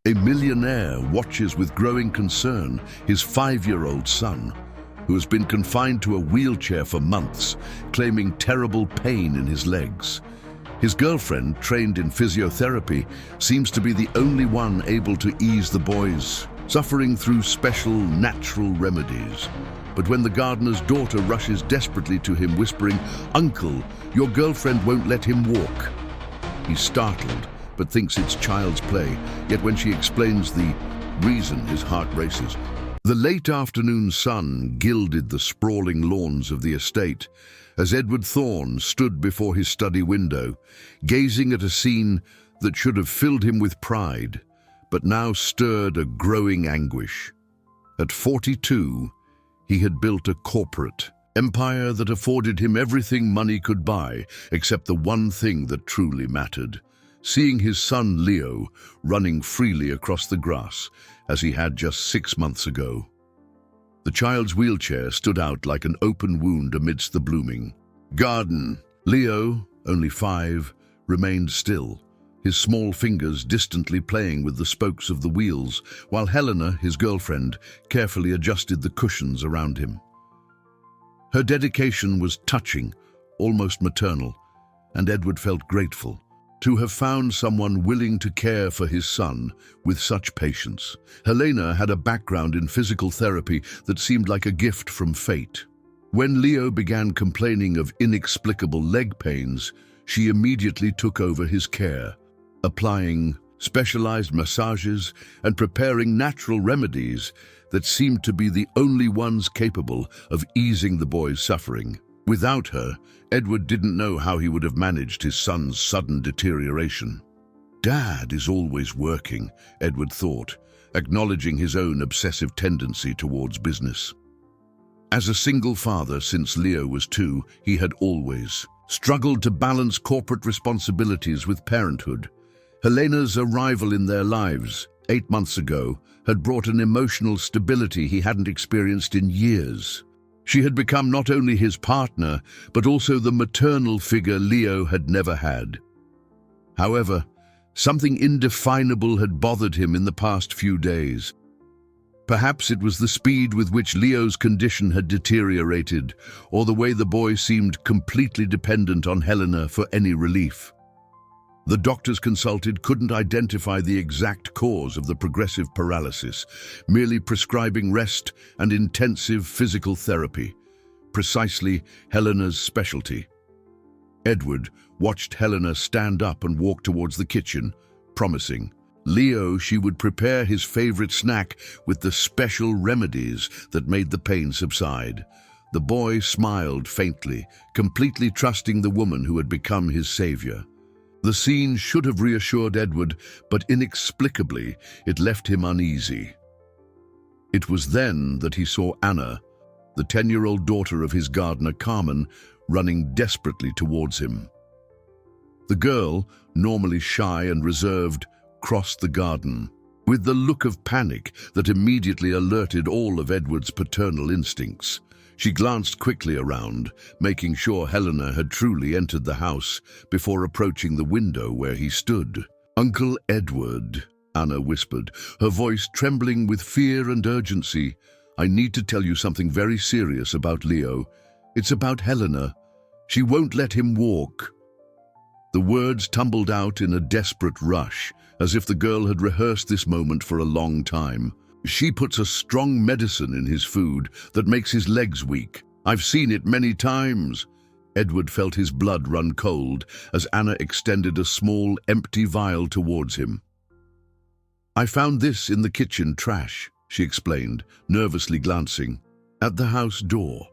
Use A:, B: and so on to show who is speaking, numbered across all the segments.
A: A millionaire watches with growing concern his 5-year-old son, who has been confined to a wheelchair for months, claiming terrible pain in his legs. His girlfriend, trained in physiotherapy, seems to be the only one able to ease the boy's suffering through special natural remedies. But when the gardener's daughter rushes desperately to him, whispering, "Uncle, your girlfriend won't let him walk," he's startled, but thinks it's child's play, yet when she explains the reason, his heart races. The late afternoon sun gilded the sprawling lawns of the estate as Edward Thorne stood before his study window, gazing at a scene that should have filled him with pride, but now stirred a growing anguish. At 42, he had built a corporate empire that afforded him everything money could buy, except the one thing that truly mattered: seeing his son Leo running freely across the grass as he had just 6 months ago. The child's wheelchair stood out like an open wound amidst the blooming garden. Leo, only 5, remained still, his small fingers distantly playing with the spokes of the wheels, while Helena, his girlfriend, carefully adjusted the cushions around him. Her dedication was touching, almost maternal, and Edward felt grateful to have found someone willing to care for his son with such patience. Helena had a background in physical therapy that seemed like a gift from fate. When Leo began complaining of inexplicable leg pains, she immediately took over his care, applying specialized massages and preparing natural remedies that seemed to be the only ones capable of easing the boy's suffering. Without her, Edward didn't know how he would have managed his son's sudden deterioration. Dad is always working, Edward thought, acknowledging his own obsessive tendency towards business. As a single father since Leo was 2, he had always struggled to balance corporate responsibilities with parenthood. Helena's arrival in their lives 8 months ago had brought an emotional stability he hadn't experienced in years. She had become not only his partner, but also the maternal figure Leo had never had. However, something indefinable had bothered him in the past few days. Perhaps it was the speed with which Leo's condition had deteriorated, or the way the boy seemed completely dependent on Helena for any relief. The doctors consulted couldn't identify the exact cause of the progressive paralysis, merely prescribing rest and intensive physical therapy, precisely Helena's specialty. Edward watched Helena stand up and walk towards the kitchen, promising Leo she would prepare his favorite snack with the special remedies that made the pain subside. The boy smiled faintly, completely trusting the woman who had become his savior. The scene should have reassured Edward, but inexplicably it left him uneasy. It was then that he saw Anna, the 10-year-old daughter of his gardener Carmen, running desperately towards him. The girl, normally shy and reserved, crossed the garden with the look of panic that immediately alerted all of Edward's paternal instincts. She glanced quickly around, making sure Helena had truly entered the house before approaching the window where he stood. "Uncle Edward," Anna whispered, her voice trembling with fear and urgency, "I need to tell you something very serious about Leo. It's about Helena. She won't let him walk." The words tumbled out in a desperate rush, as if the girl had rehearsed this moment for a long time. "She puts a strong medicine in his food that makes his legs weak. I've seen it many times." Edward felt his blood run cold as Anna extended a small, empty vial towards him. "I found this in the kitchen trash," she explained, nervously glancing at the house door.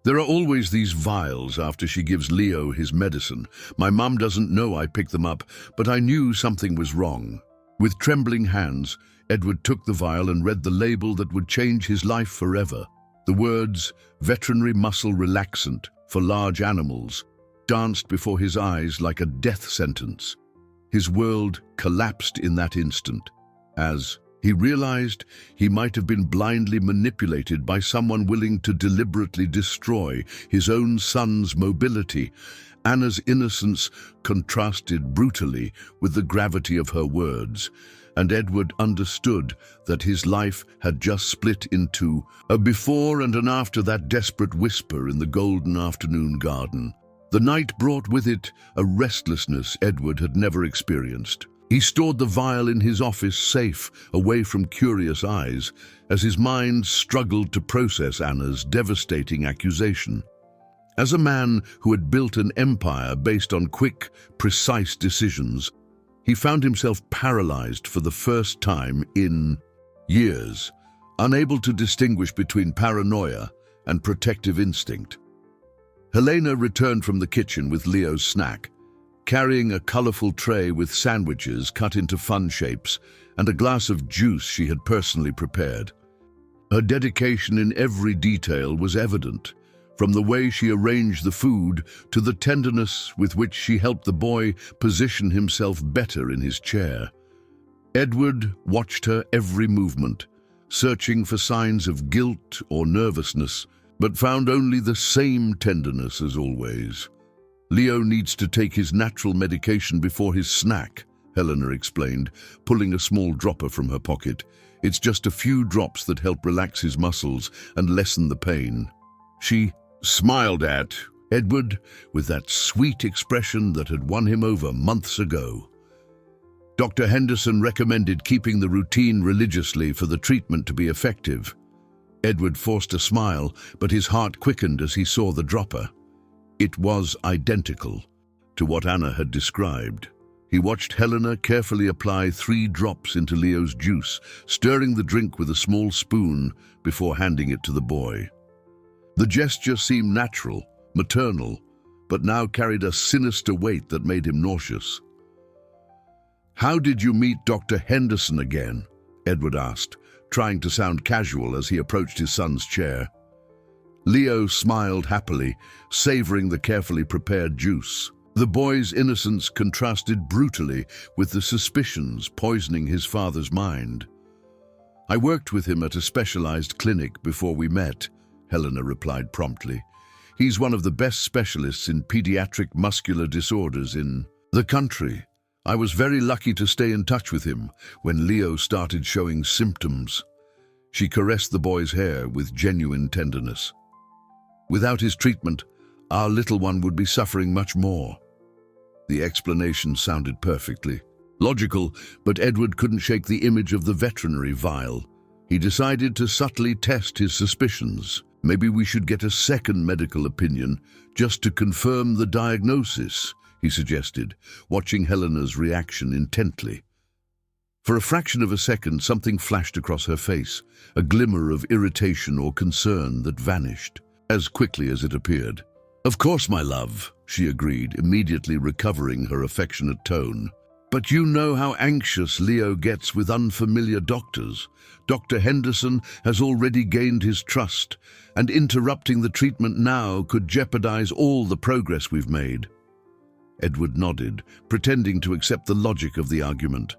A: "There are always these vials after she gives Leo his medicine. My mum doesn't know I picked them up, but I knew something was wrong." With trembling hands, Edward took the vial and read the label that would change his life forever. The words, "veterinary muscle relaxant for large animals," danced before his eyes like a death sentence. His world collapsed in that instant, as he realized he might have been blindly manipulated by someone willing to deliberately destroy his own son's mobility. Anna's innocence contrasted brutally with the gravity of her words, and Edward understood that his life had just split into a before and an after that desperate whisper in the golden afternoon garden. The night brought with it a restlessness Edward had never experienced. He stored the vial in his office safe, away from curious eyes, as his mind struggled to process Anna's devastating accusation. As a man who had built an empire based on quick, precise decisions, he found himself paralyzed for the first time in years, unable to distinguish between paranoia and protective instinct. Helena returned from the kitchen with Leo's snack, carrying a colorful tray with sandwiches cut into fun shapes and a glass of juice she had personally prepared. Her dedication in every detail was evident, from the way she arranged the food to the tenderness with which she helped the boy position himself better in his chair. Edward watched her every movement, searching for signs of guilt or nervousness, but found only the same tenderness as always. "Leo needs to take his natural medication before his snack," Helena explained, pulling a small dropper from her pocket. "It's just a few drops that help relax his muscles and lessen the pain." She smiled at Edward with that sweet expression that had won him over months ago. Dr. Henderson recommended keeping the routine religiously for the treatment to be effective. Edward forced a smile, but his heart quickened as he saw the dropper. It was identical to what Anna had described. He watched Helena carefully apply 3 drops into Leo's juice, stirring the drink with a small spoon before handing it to the boy. The gesture seemed natural, maternal, but now carried a sinister weight that made him nauseous. "How did you meet Dr. Henderson again?" Edward asked, trying to sound casual as he approached his son's chair. Leo smiled happily, savoring the carefully prepared juice. The boy's innocence contrasted brutally with the suspicions poisoning his father's mind. "I worked with him at a specialized clinic before we met," Helena replied promptly. "He's one of the best specialists in pediatric muscular disorders in the country. I was very lucky to stay in touch with him when Leo started showing symptoms." She caressed the boy's hair with genuine tenderness. "Without his treatment, our little one would be suffering much more." The explanation sounded perfectly logical, but Edward couldn't shake the image of the veterinary vial. He decided to subtly test his suspicions. "Maybe we should get a second medical opinion just to confirm the diagnosis," he suggested, watching Helena's reaction intently. For a fraction of a second, something flashed across her face, a glimmer of irritation or concern that vanished as quickly as it appeared. "Of course, my love," she agreed, immediately recovering her affectionate tone. "But you know how anxious Leo gets with unfamiliar doctors. Dr. Henderson has already gained his trust, and interrupting the treatment now could jeopardize all the progress we've made." Edward nodded, pretending to accept the logic of the argument.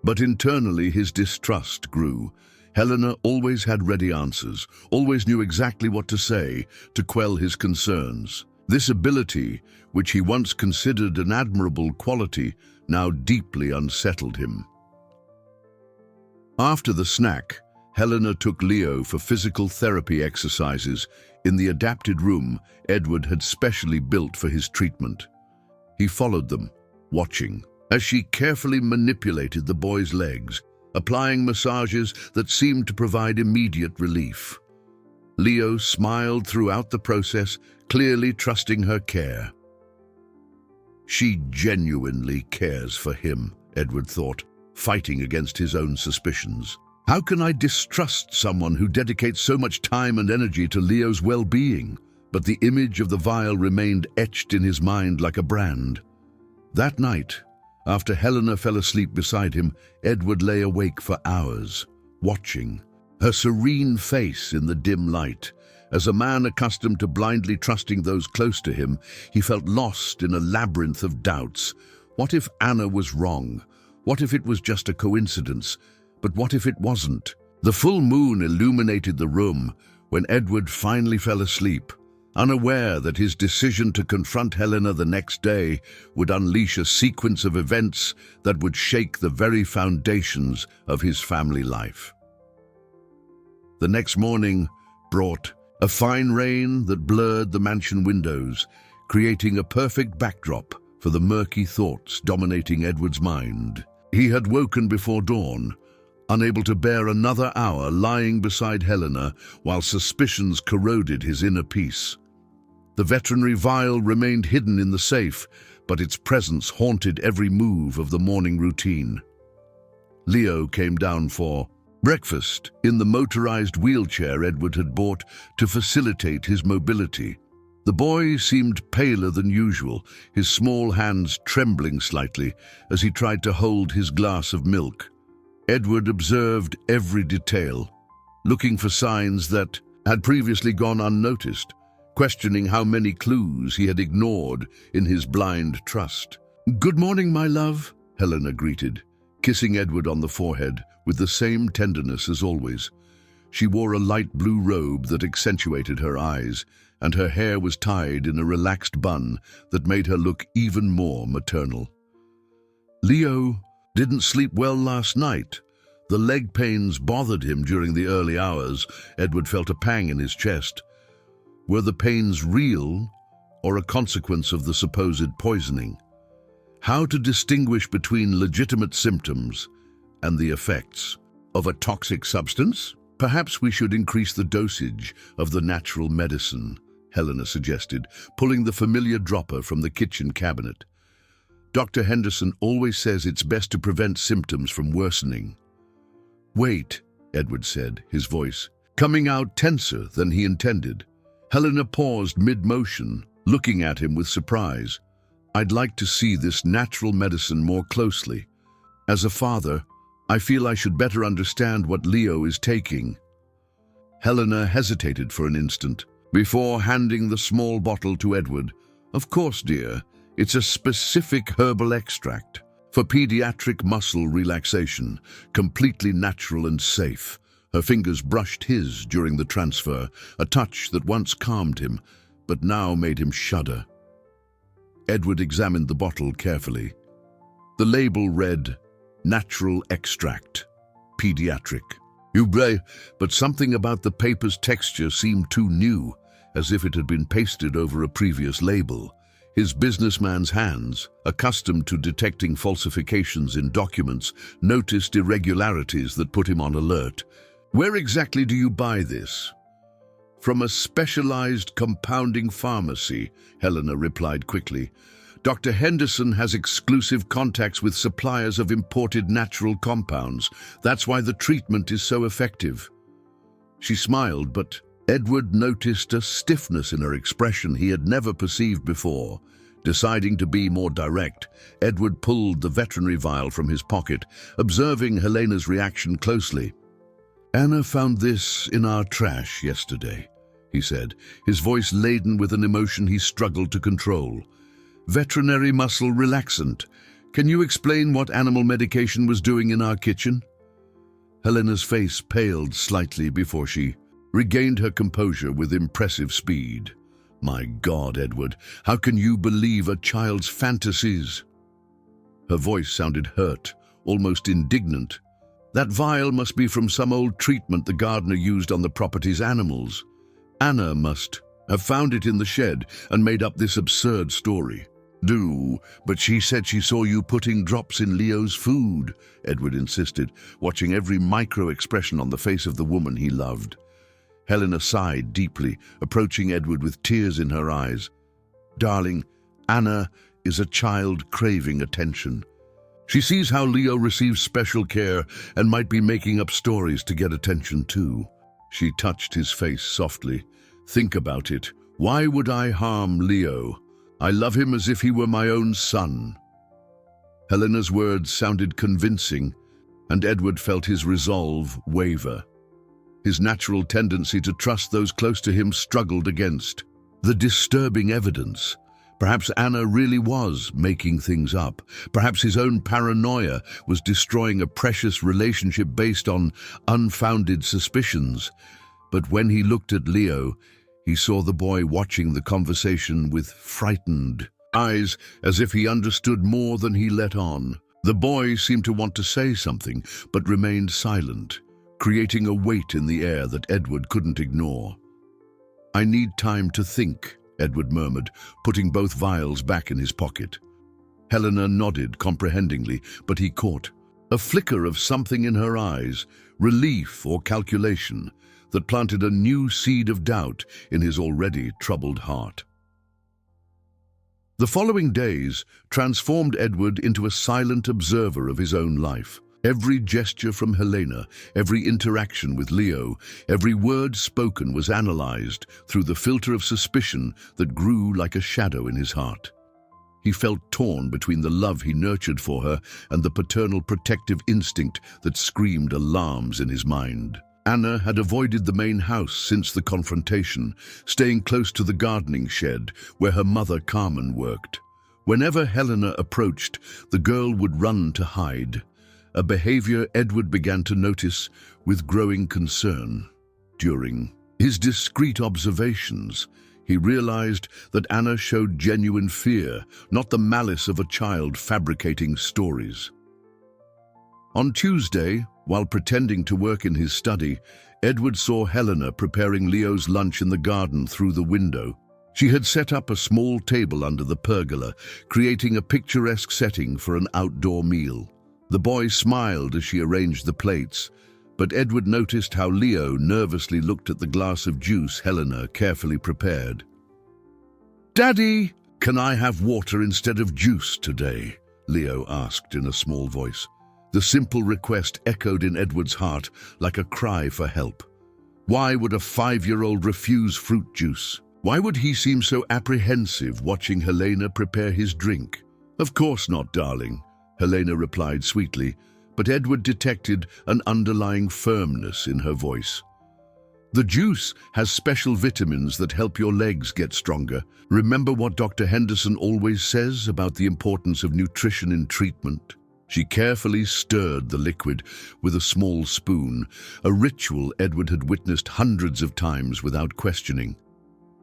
A: But internally his distrust grew. Helena always had ready answers, always knew exactly what to say to quell his concerns. This ability, which he once considered an admirable quality, now deeply unsettled him. After the snack, Helena took Leo for physical therapy exercises in the adapted room Edward had specially built for his treatment. He followed them, watching, as she carefully manipulated the boy's legs, applying massages that seemed to provide immediate relief. Leo smiled throughout the process, clearly trusting her care. She genuinely cares for him, Edward thought, fighting against his own suspicions. How can I distrust someone who dedicates so much time and energy to Leo's well-being? But the image of the vial remained etched in his mind like a brand. That night, after Helena fell asleep beside him, Edward lay awake for hours, watching her serene face in the dim light. As a man accustomed to blindly trusting those close to him, he felt lost in a labyrinth of doubts. What if Anna was wrong? What if it was just a coincidence? But what if it wasn't? The full moon illuminated the room when Edward finally fell asleep, unaware that his decision to confront Helena the next day would unleash a sequence of events that would shake the very foundations of his family life. The next morning brought a fine rain that blurred the mansion windows, creating a perfect backdrop for the murky thoughts dominating Edward's mind. He had woken before dawn, unable to bear another hour lying beside Helena while suspicions corroded his inner peace. The veterinary vial remained hidden in the safe, but its presence haunted every move of the morning routine. Leo came down for breakfast in the motorized wheelchair Edward had bought to facilitate his mobility. The boy seemed paler than usual, his small hands trembling slightly as he tried to hold his glass of milk. Edward observed every detail, looking for signs that had previously gone unnoticed, questioning how many clues he had ignored in his blind trust. "Good morning, my love," Helena greeted, kissing Edward on the forehead with the same tenderness as always. She wore a light blue robe that accentuated her eyes, and her hair was tied in a relaxed bun that made her look even more maternal. Leo didn't sleep well last night. The leg pains bothered him during the early hours. Edward felt a pang in his chest. Were the pains real or a consequence of the supposed poisoning? How to distinguish between legitimate symptoms and the effects of a toxic substance? "Perhaps we should increase the dosage of the natural medicine," Helena suggested, pulling the familiar dropper from the kitchen cabinet. "Dr. Henderson always says it's best to prevent symptoms from worsening." "Wait," Edward said, his voice coming out tenser than he intended. Helena paused mid-motion, looking at him with surprise. "I'd like to see this natural medicine more closely. As a father, I feel I should better understand what Leo is taking." Helena hesitated for an instant before handing the small bottle to Edward. "Of course, dear. It's a specific herbal extract for pediatric muscle relaxation, completely natural and safe." Her fingers brushed his during the transfer, a touch that once calmed him, but now made him shudder. Edward examined the bottle carefully. The label read, "Natural extract, pediatric." But something about the paper's texture seemed too new, as if it had been pasted over a previous label. His businessman's hands, accustomed to detecting falsifications in documents, noticed irregularities that put him on alert. "Where exactly do you buy this?" "From a specialized compounding pharmacy," Helena replied quickly. "Dr. Henderson has exclusive contacts with suppliers of imported natural compounds. That's why the treatment is so effective." She smiled, but Edward noticed a stiffness in her expression he had never perceived before. Deciding to be more direct, Edward pulled the veterinary vial from his pocket, observing Helena's reaction closely. "Anna found this in our trash yesterday," he said, his voice laden with an emotion he struggled to control. "Veterinary muscle relaxant. Can you explain what animal medication was doing in our kitchen?" Helena's face paled slightly before she regained her composure with impressive speed. "My God, Edward, how can you believe a child's fantasies?" Her voice sounded hurt, almost indignant. "That vial must be from some old treatment the gardener used on the property's animals. Anna must have found it in the shed and made up this absurd story." But she said she saw you putting drops in Leo's food," Edward insisted, watching every micro-expression on the face of the woman he loved. Helena sighed deeply, approaching Edward with tears in her eyes. "Darling, Anna is a child craving attention. She sees how Leo receives special care and might be making up stories to get attention too." She touched his face softly. "Think about it. Why would I harm Leo? I love him as if he were my own son." Helena's words sounded convincing, and Edward felt his resolve waver. His natural tendency to trust those close to him struggled against the disturbing evidence. Perhaps Anna really was making things up. Perhaps his own paranoia was destroying a precious relationship based on unfounded suspicions. But when he looked at Leo, He saw the boy watching the conversation with frightened eyes, as if he understood more than he let on. The boy seemed to want to say something, but remained silent, creating a weight in the air that Edward couldn't ignore. "I need time to think," Edward murmured, putting both vials back in his pocket. Helena nodded comprehendingly, but he caught a flicker of something in her eyes, relief or calculation, that planted a new seed of doubt in his already troubled heart. The following days transformed Edward into a silent observer of his own life. Every gesture from Helena, every interaction with Leo, every word spoken was analyzed through the filter of suspicion that grew like a shadow in his heart. He felt torn between the love he nurtured for her and the paternal protective instinct that screamed alarms in his mind. Anna had avoided the main house since the confrontation, staying close to the gardening shed where her mother Carmen worked. Whenever Helena approached, the girl would run to hide, a behavior Edward began to notice with growing concern. During his discreet observations, he realized that Anna showed genuine fear, not the malice of a child fabricating stories. On Tuesday, while pretending to work in his study, Edward saw Helena preparing Leo's lunch in the garden through the window. She had set up a small table under the pergola, creating a picturesque setting for an outdoor meal. The boy smiled as she arranged the plates, but Edward noticed how Leo nervously looked at the glass of juice Helena carefully prepared. "Daddy, can I have water instead of juice today?" Leo asked in a small voice. The simple request echoed in Edward's heart like a cry for help. Why would a 5-year-old refuse fruit juice? Why would he seem so apprehensive watching Helena prepare his drink? "Of course not, darling," Helena replied sweetly, but Edward detected an underlying firmness in her voice. "The juice has special vitamins that help your legs get stronger. Remember what Dr. Henderson always says about the importance of nutrition in treatment?" She carefully stirred the liquid with a small spoon, a ritual Edward had witnessed hundreds of times without questioning.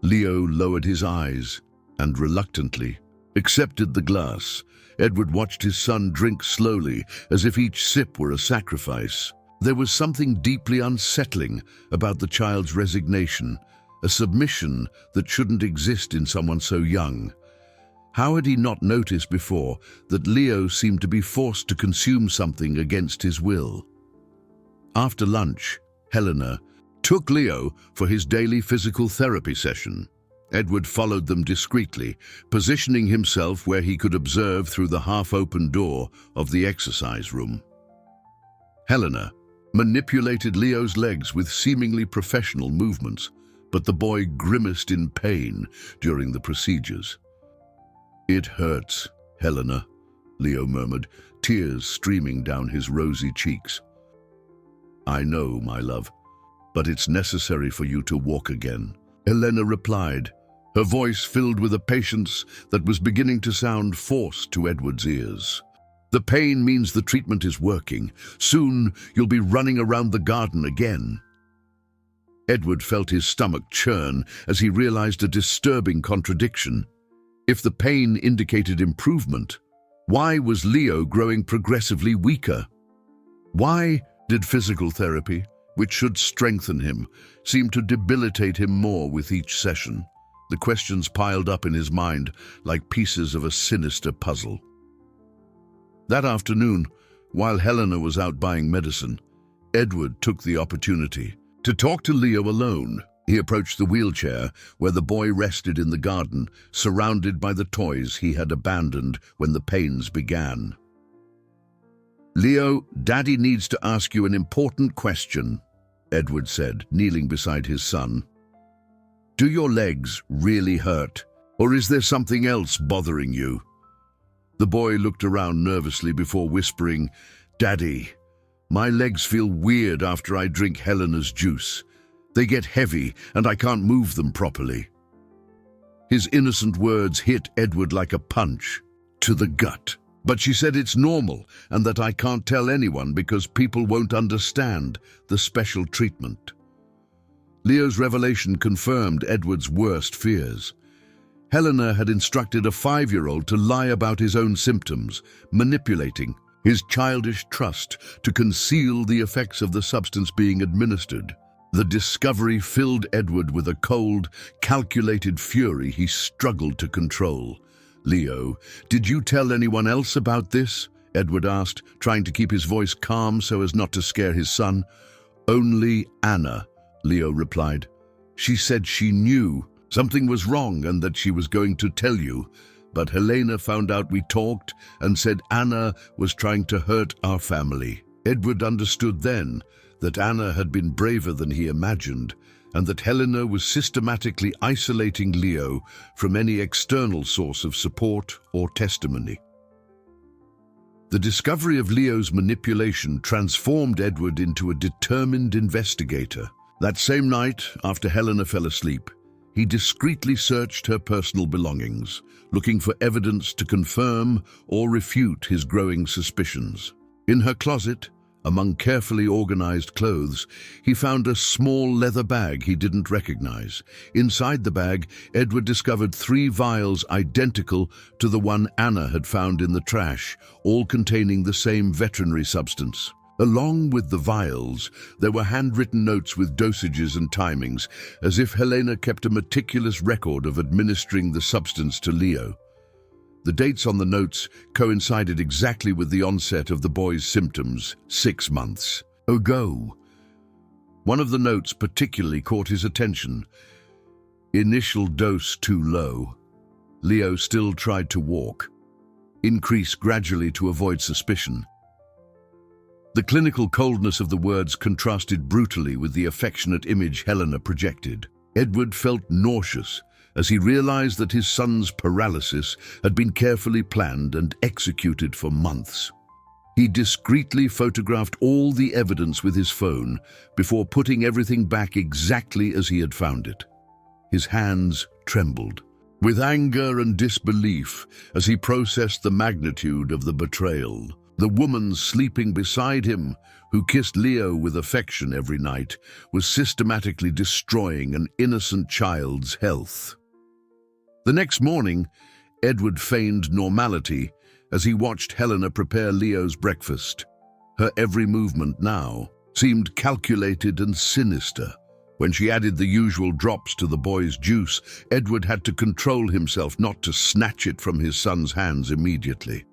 A: Leo lowered his eyes and reluctantly accepted the glass. Edward watched his son drink slowly, as if each sip were a sacrifice. There was something deeply unsettling about the child's resignation, a submission that shouldn't exist in someone so young. How had he not noticed before that Leo seemed to be forced to consume something against his will? After lunch, Helena took Leo for his daily physical therapy session. Edward followed them discreetly, positioning himself where he could observe through the half-open door of the exercise room. Helena manipulated Leo's legs with seemingly professional movements, but the boy grimaced in pain during the procedures. "It hurts, Helena," Leo murmured, tears streaming down his rosy cheeks. "I know, my love, but it's necessary for you to walk again," Helena replied, her voice filled with a patience that was beginning to sound forced to Edward's ears. "The pain means the treatment is working. Soon you'll be running around the garden again." Edward felt his stomach churn as he realized a disturbing contradiction. If the pain indicated improvement, why was Leo growing progressively weaker? Why did physical therapy, which should strengthen him, seem to debilitate him more with each session? The questions piled up in his mind like pieces of a sinister puzzle. That afternoon, while Helena was out buying medicine, Edward took the opportunity to talk to Leo alone. He approached the wheelchair where the boy rested in the garden, surrounded by the toys he had abandoned when the pains began. "Leo, Daddy needs to ask you an important question," Edward said, kneeling beside his son. "Do your legs really hurt, or is there something else bothering you?" The boy looked around nervously before whispering, "Daddy, my legs feel weird after I drink Helena's juice. They get heavy and I can't move them properly." His innocent words hit Edward like a punch to the gut. "But she said it's normal and that I can't tell anyone because people won't understand the special treatment." Leo's revelation confirmed Edward's worst fears. Helena had instructed a 5-year-old to lie about his own symptoms, manipulating his childish trust to conceal the effects of the substance being administered. The discovery filled Edward with a cold, calculated fury he struggled to control. "Leo, did you tell anyone else about this?" Edward asked, trying to keep his voice calm so as not to scare his son. "Only Anna," Leo replied. "She said she knew something was wrong and that she was going to tell you. But Helena found out we talked and said Anna was trying to hurt our family." Edward understood then that Anna had been braver than he imagined, and that Helena was systematically isolating Leo from any external source of support or testimony. The discovery of Leo's manipulation transformed Edward into a determined investigator. That same night, after Helena fell asleep, he discreetly searched her personal belongings, looking for evidence to confirm or refute his growing suspicions. In her closet, among carefully organized clothes, he found a small leather bag he didn't recognize. Inside the bag, Edward discovered 3 vials identical to the one Anna had found in the trash, all containing the same veterinary substance. Along with the vials, there were handwritten notes with dosages and timings, as if Helena kept a meticulous record of administering the substance to Leo. The dates on the notes coincided exactly with the onset of the boy's symptoms, 6 months ago. One of the notes particularly caught his attention. "Initial dose too low. Leo still tried to walk. Increase gradually to avoid suspicion." The clinical coldness of the words contrasted brutally with the affectionate image Helena projected. Edward felt nauseous as he realized that his son's paralysis had been carefully planned and executed for months. He discreetly photographed all the evidence with his phone before putting everything back exactly as he had found it. His hands trembled with anger and disbelief as he processed the magnitude of the betrayal. The woman sleeping beside him, who kissed Leo with affection every night, was systematically destroying an innocent child's health. The next morning, Edward feigned normality as he watched Helena prepare Leo's breakfast. Her every movement now seemed calculated and sinister. When she added the usual drops to the boy's juice, Edward had to control himself not to snatch it from his son's hands immediately.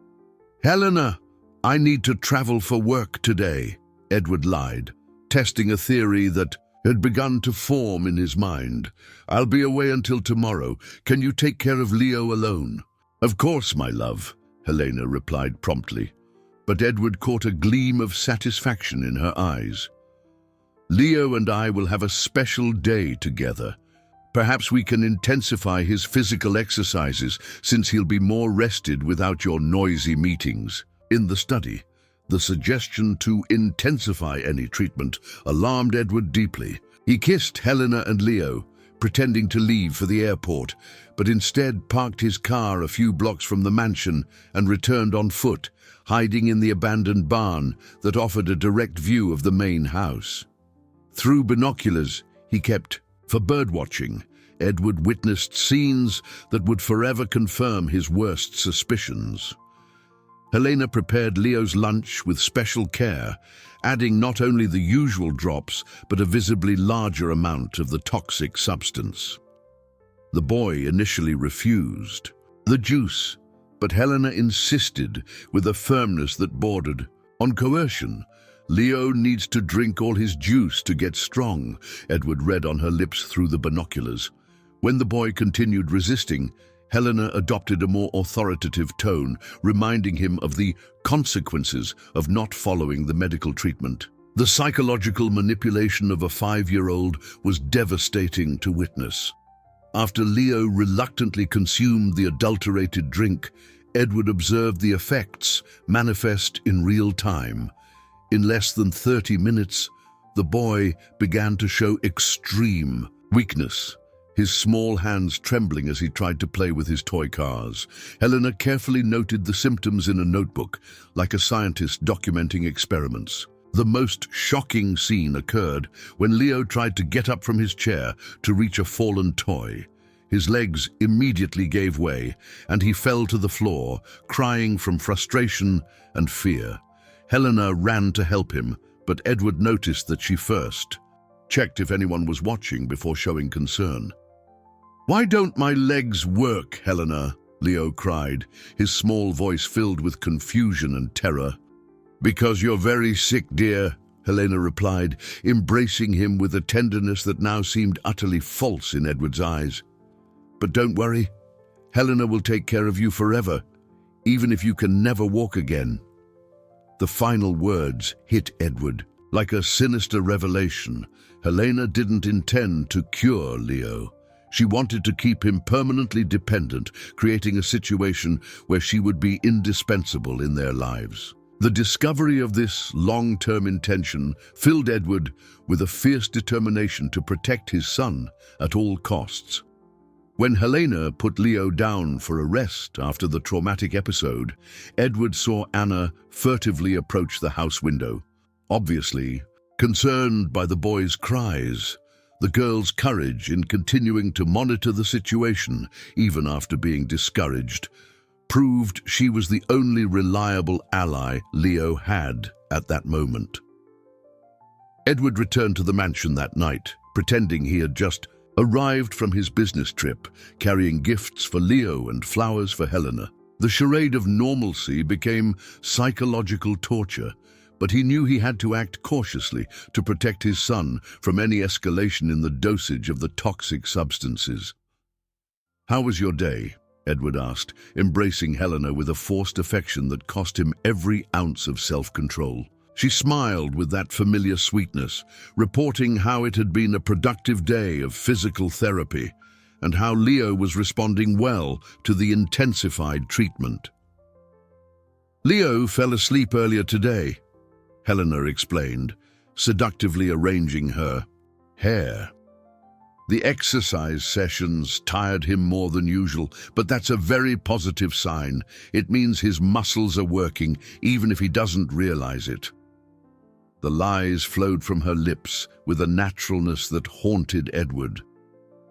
A: "Helena, I need to travel for work today," Edward lied, testing a theory that had begun to form in his mind. "I'll be away until tomorrow. Can you take care of Leo alone?" "Of course, my love," Helena replied promptly. But Edward caught a gleam of satisfaction in her eyes. "Leo and I will have a special day together. Perhaps we can intensify his physical exercises since he'll be more rested without your noisy meetings." In the study, the suggestion to intensify any treatment alarmed Edward deeply. He kissed Helena and Leo, pretending to leave for the airport, but instead parked his car a few blocks from the mansion and returned on foot, hiding in the abandoned barn that offered a direct view of the main house. Through binoculars he kept for birdwatching, Edward witnessed scenes that would forever confirm his worst suspicions. Helena prepared Leo's lunch with special care, adding not only the usual drops, but a visibly larger amount of the toxic substance. The boy initially refused the juice, but Helena insisted with a firmness that bordered on coercion. "Leo needs to drink all his juice to get strong," Edward read on her lips through the binoculars. When the boy continued resisting, Helena adopted a more authoritative tone, reminding him of the consequences of not following the medical treatment. The psychological manipulation of a 5-year-old was devastating to witness. After Leo reluctantly consumed the adulterated drink, Edward observed the effects manifest in real time. In less than 30 minutes, the boy began to show extreme weakness, his small hands trembling as he tried to play with his toy cars. Helena carefully noted the symptoms in a notebook, like a scientist documenting experiments. The most shocking scene occurred when Leo tried to get up from his chair to reach a fallen toy. His legs immediately gave way, and he fell to the floor, crying from frustration and fear. Helena ran to help him, but Edward noticed that she first checked if anyone was watching before showing concern. "Why don't my legs work, Helena?" Leo cried, his small voice filled with confusion and terror. "Because you're very sick, dear," Helena replied, embracing him with a tenderness that now seemed utterly false in Edward's eyes. "But don't worry, Helena will take care of you forever, even if you can never walk again." The final words hit Edward like a sinister revelation. Helena didn't intend to cure Leo. She wanted to keep him permanently dependent, creating a situation where she would be indispensable in their lives. The discovery of this long-term intention filled Edward with a fierce determination to protect his son at all costs. When Helena put Leo down for a rest after the traumatic episode, Edward saw Anna furtively approach the house window. Obviously, concerned by the boy's cries, the girl's courage in continuing to monitor the situation, even after being discouraged, proved she was the only reliable ally Leo had at that moment. Edward returned to the mansion that night, pretending he had just arrived from his business trip, carrying gifts for Leo and flowers for Helena. The charade of normalcy became psychological torture, but he knew he had to act cautiously to protect his son from any escalation in the dosage of the toxic substances. "How was your day?" Edward asked, embracing Helena with a forced affection that cost him every ounce of self-control. She smiled with that familiar sweetness, reporting how it had been a productive day of physical therapy and how Leo was responding well to the intensified treatment. "Leo fell asleep earlier today," Helena explained, seductively arranging her hair. "The exercise sessions tired him more than usual, but that's a very positive sign. It means his muscles are working, even if he doesn't realize it." The lies flowed from her lips with a naturalness that haunted Edward.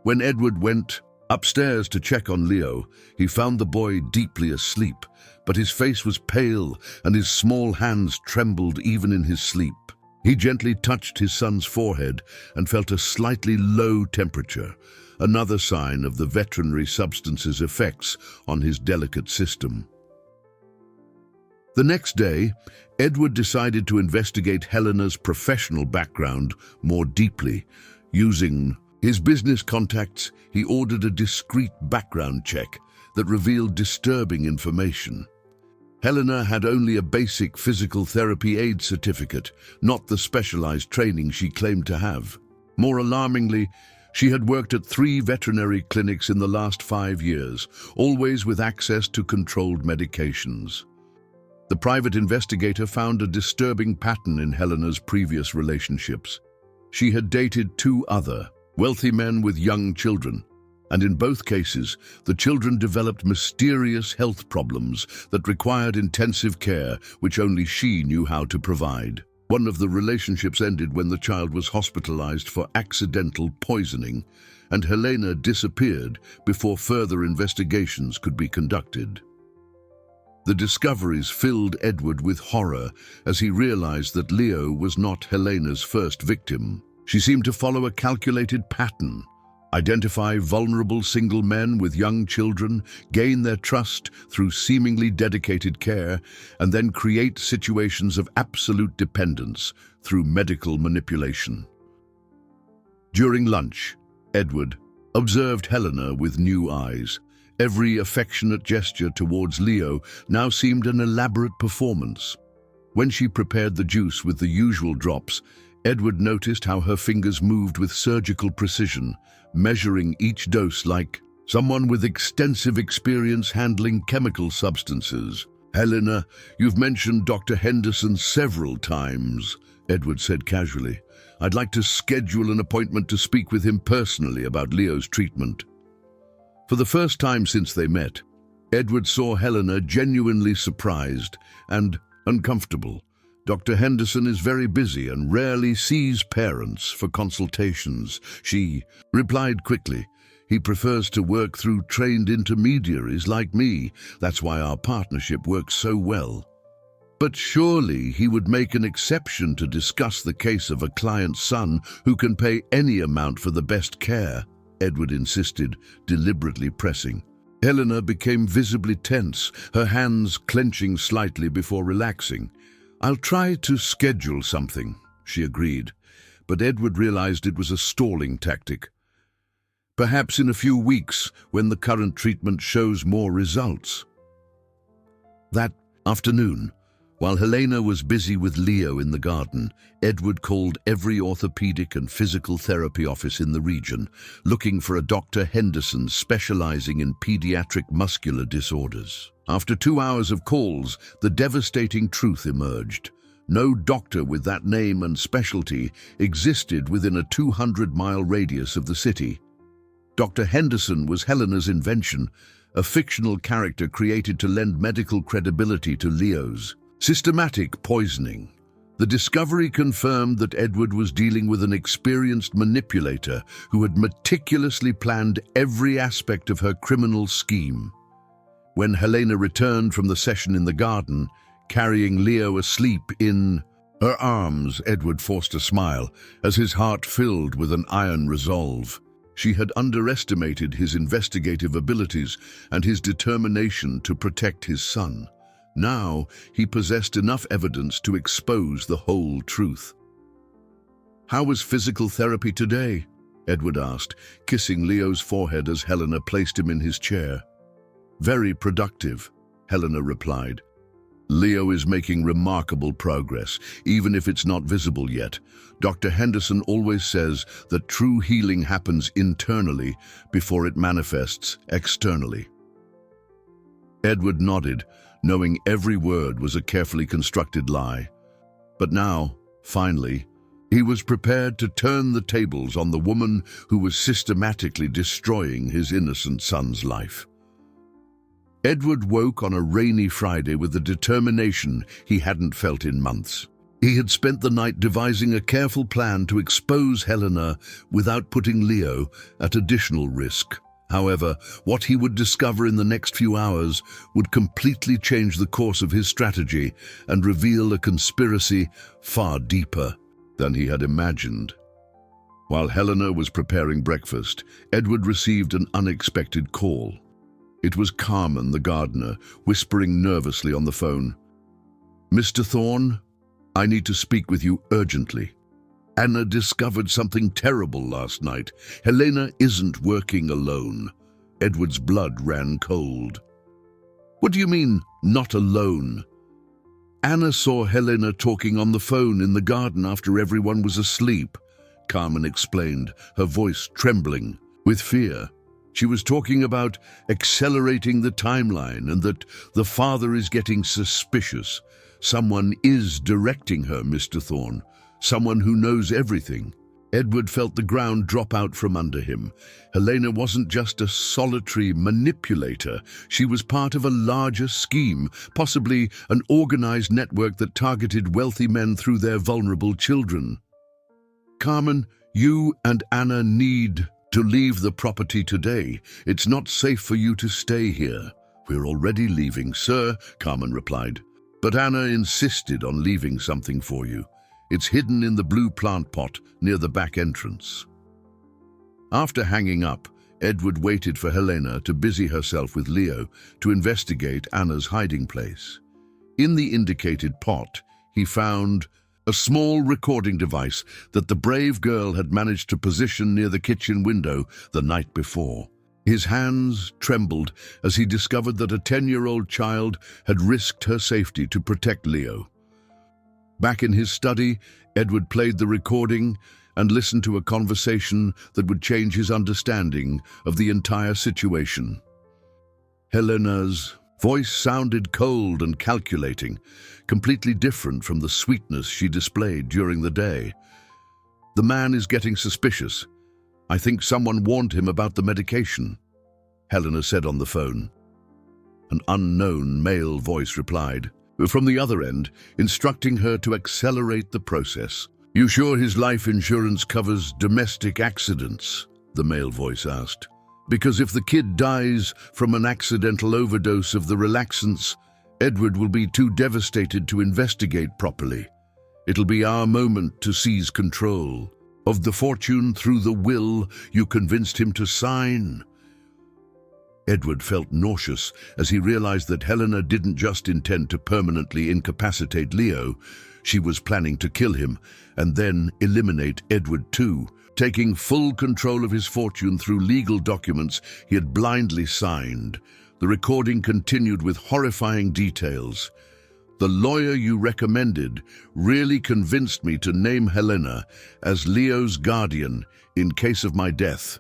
A: When Edward went upstairs to check on Leo, he found the boy deeply asleep, but his face was pale and his small hands trembled even in his sleep. He gently touched his son's forehead and felt a slightly low temperature, another sign of the veterinary substance's effects on his delicate system. The next day, Edward decided to investigate Helena's professional background more deeply. Using his business contacts, he ordered a discreet background check that revealed disturbing information. Helena had only a basic physical therapy aid certificate, not the specialized training she claimed to have. More alarmingly, she had worked at 3 veterinary clinics in the last 5 years, always with access to controlled medications. The private investigator found a disturbing pattern in Helena's previous relationships. She had dated 2 other wealthy men with young children, and in both cases, the children developed mysterious health problems that required intensive care, which only she knew how to provide. One of the relationships ended when the child was hospitalized for accidental poisoning, and Helena disappeared before further investigations could be conducted. The discoveries filled Edward with horror as he realized that Leo was not Helena's first victim. She seemed to follow a calculated pattern: identify vulnerable single men with young children, gain their trust through seemingly dedicated care, and then create situations of absolute dependence through medical manipulation. During lunch, Edward observed Helena with new eyes. Every affectionate gesture towards Leo now seemed an elaborate performance. When she prepared the juice with the usual drops, Edward noticed how her fingers moved with surgical precision, measuring each dose like someone with extensive experience handling chemical substances. "Helena, you've mentioned Dr. Henderson several times," Edward said casually. "I'd like to schedule an appointment to speak with him personally about Leo's treatment." For the first time since they met, Edward saw Helena genuinely surprised and uncomfortable, Dr. Henderson is very busy and rarely sees parents for consultations, she replied quickly. He prefers to work through trained intermediaries like me. That's why our partnership works so well. But surely he would make an exception to discuss the case of a client's son who can pay any amount for the best care, Edward insisted, deliberately pressing. Helena became visibly tense, her hands clenching slightly before relaxing. I'll try to schedule something, she agreed, but Edward realized it was a stalling tactic. Perhaps in a few weeks, when the current treatment shows more results. That afternoon, while Helena was busy with Leo in the garden, Edward called every orthopedic and physical therapy office in the region, looking for a Dr. Henderson specializing in pediatric muscular disorders. After 2 hours of calls, the devastating truth emerged. No doctor with that name and specialty existed within a 200-mile radius of the city. Dr. Henderson was Helena's invention, a fictional character created to lend medical credibility to Leo's systematic poisoning. The discovery confirmed that Edward was dealing with an experienced manipulator who had meticulously planned every aspect of her criminal scheme. When Helena returned from the session in the garden, carrying Leo asleep in her arms, Edward forced a smile as his heart filled with an iron resolve. She had underestimated his investigative abilities and his determination to protect his son. Now he possessed enough evidence to expose the whole truth. "How was physical therapy today?" Edward asked, kissing Leo's forehead as Helena placed him in his chair. "Very productive," Helena replied. "Leo is making remarkable progress, even if it's not visible yet. Dr. Henderson always says that true healing happens internally before it manifests externally." Edward nodded, knowing every word was a carefully constructed lie. But now, finally, he was prepared to turn the tables on the woman who was systematically destroying his innocent son's life. Edward woke on a rainy Friday with a determination he hadn't felt in months. He had spent the night devising a careful plan to expose Helena without putting Leo at additional risk. However, what he would discover in the next few hours would completely change the course of his strategy and reveal a conspiracy far deeper than he had imagined. While Helena was preparing breakfast, Edward received an unexpected call. It was Carmen, the gardener, whispering nervously on the phone. "Mr. Thorne, I need to speak with you urgently. Anna discovered something terrible last night. Helena isn't working alone." Edward's blood ran cold. "What do you mean, not alone?" "Anna saw Helena talking on the phone in the garden after everyone was asleep," Carmen explained, her voice trembling with fear. "She was talking about accelerating the timeline and that the father is getting suspicious. Someone is directing her, Mr. Thorne. Someone who knows everything." Edward felt the ground drop out from under him. Helena wasn't just a solitary manipulator. She was part of a larger scheme, possibly an organized network that targeted wealthy men through their vulnerable children. "Carmen, you and Anna need to leave the property today. It's not safe for you to stay here." "We're already leaving, sir," Carmen replied. "But Anna insisted on leaving something for you. It's hidden in the blue plant pot near the back entrance." After hanging up, Edward waited for Helena to busy herself with Leo to investigate Anna's hiding place. In the indicated pot, he found a small recording device that the brave girl had managed to position near the kitchen window the night before. His hands trembled as he discovered that a 10-year-old child had risked her safety to protect Leo. Back in his study, Edward played the recording and listened to a conversation that would change his understanding of the entire situation. Helena's voice sounded cold and calculating, completely different from the sweetness she displayed during the day. "The man is getting suspicious. I think someone warned him about the medication," Helena said on the phone. An unknown male voice replied, from the other end, instructing her to accelerate the process. "You sure his life insurance covers domestic accidents?" the male voice asked. "Because if the kid dies from an accidental overdose of the relaxants, Edward will be too devastated to investigate properly. It'll be our moment to seize control of the fortune through the will you convinced him to sign." Edward felt nauseous as he realized that Helena didn't just intend to permanently incapacitate Leo, she was planning to kill him and then eliminate Edward too, taking full control of his fortune through legal documents he had blindly signed. The recording continued with horrifying details. "The lawyer you recommended really convinced me to name Helena as Leo's guardian in case of my death,"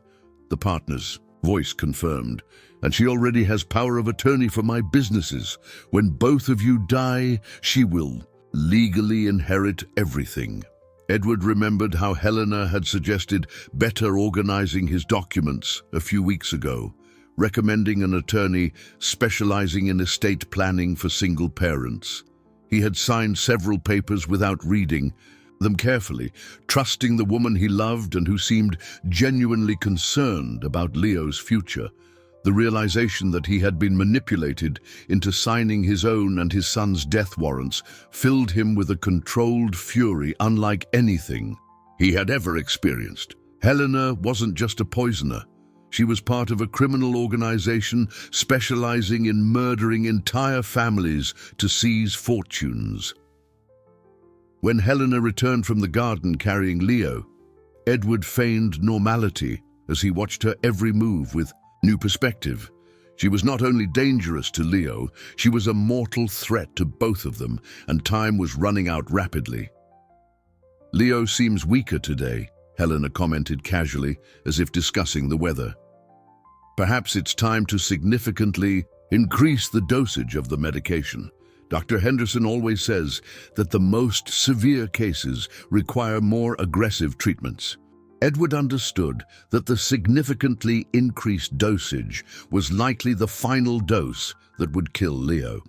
A: the partner's voice confirmed. "And she already has power of attorney for my businesses. When both of you die, she will legally inherit everything." Edward remembered how Helena had suggested better organizing his documents a few weeks ago, recommending an attorney specializing in estate planning for single parents. He had signed several papers without reading them carefully, trusting the woman he loved and who seemed genuinely concerned about Leo's future. The realization that he had been manipulated into signing his own and his son's death warrants filled him with a controlled fury unlike anything he had ever experienced. Helena wasn't just a poisoner. She was part of a criminal organization specializing in murdering entire families to seize fortunes. When Helena returned from the garden carrying Leo, Edward feigned normality as he watched her every move with new perspective. She was not only dangerous to Leo, she was a mortal threat to both of them, and time was running out rapidly. "Leo seems weaker today," Helena commented casually, as if discussing the weather. "Perhaps it's time to significantly increase the dosage of the medication. Dr. Henderson always says that the most severe cases require more aggressive treatments." Edward understood that the significantly increased dosage was likely the final dose that would kill Leo.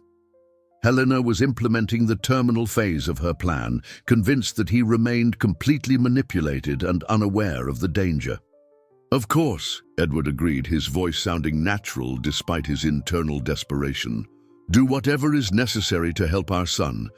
A: Helena was implementing the terminal phase of her plan, convinced that he remained completely manipulated and unaware of the danger. "Of course," Edward agreed, his voice sounding natural despite his internal desperation. "Do whatever is necessary to help our son."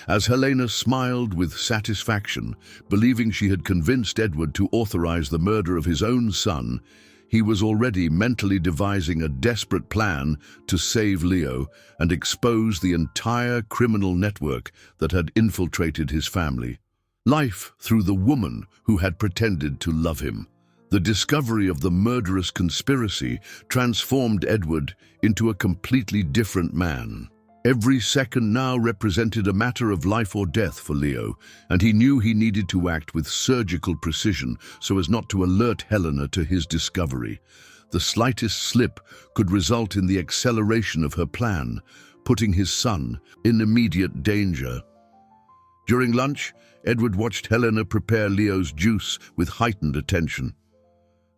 A: As Helena smiled with satisfaction, believing she had convinced Edward to authorize the murder of his own son, he was already mentally devising a desperate plan to save Leo and expose the entire criminal network that had infiltrated his family. Life through the woman who had pretended to love him. The discovery of the murderous conspiracy transformed Edward into a completely different man. Every second now represented a matter of life or death for Leo, and he knew he needed to act with surgical precision so as not to alert Helena to his discovery. The slightest slip could result in the acceleration of her plan, putting his son in immediate danger. During lunch, Edward watched Helena prepare Leo's juice with heightened attention.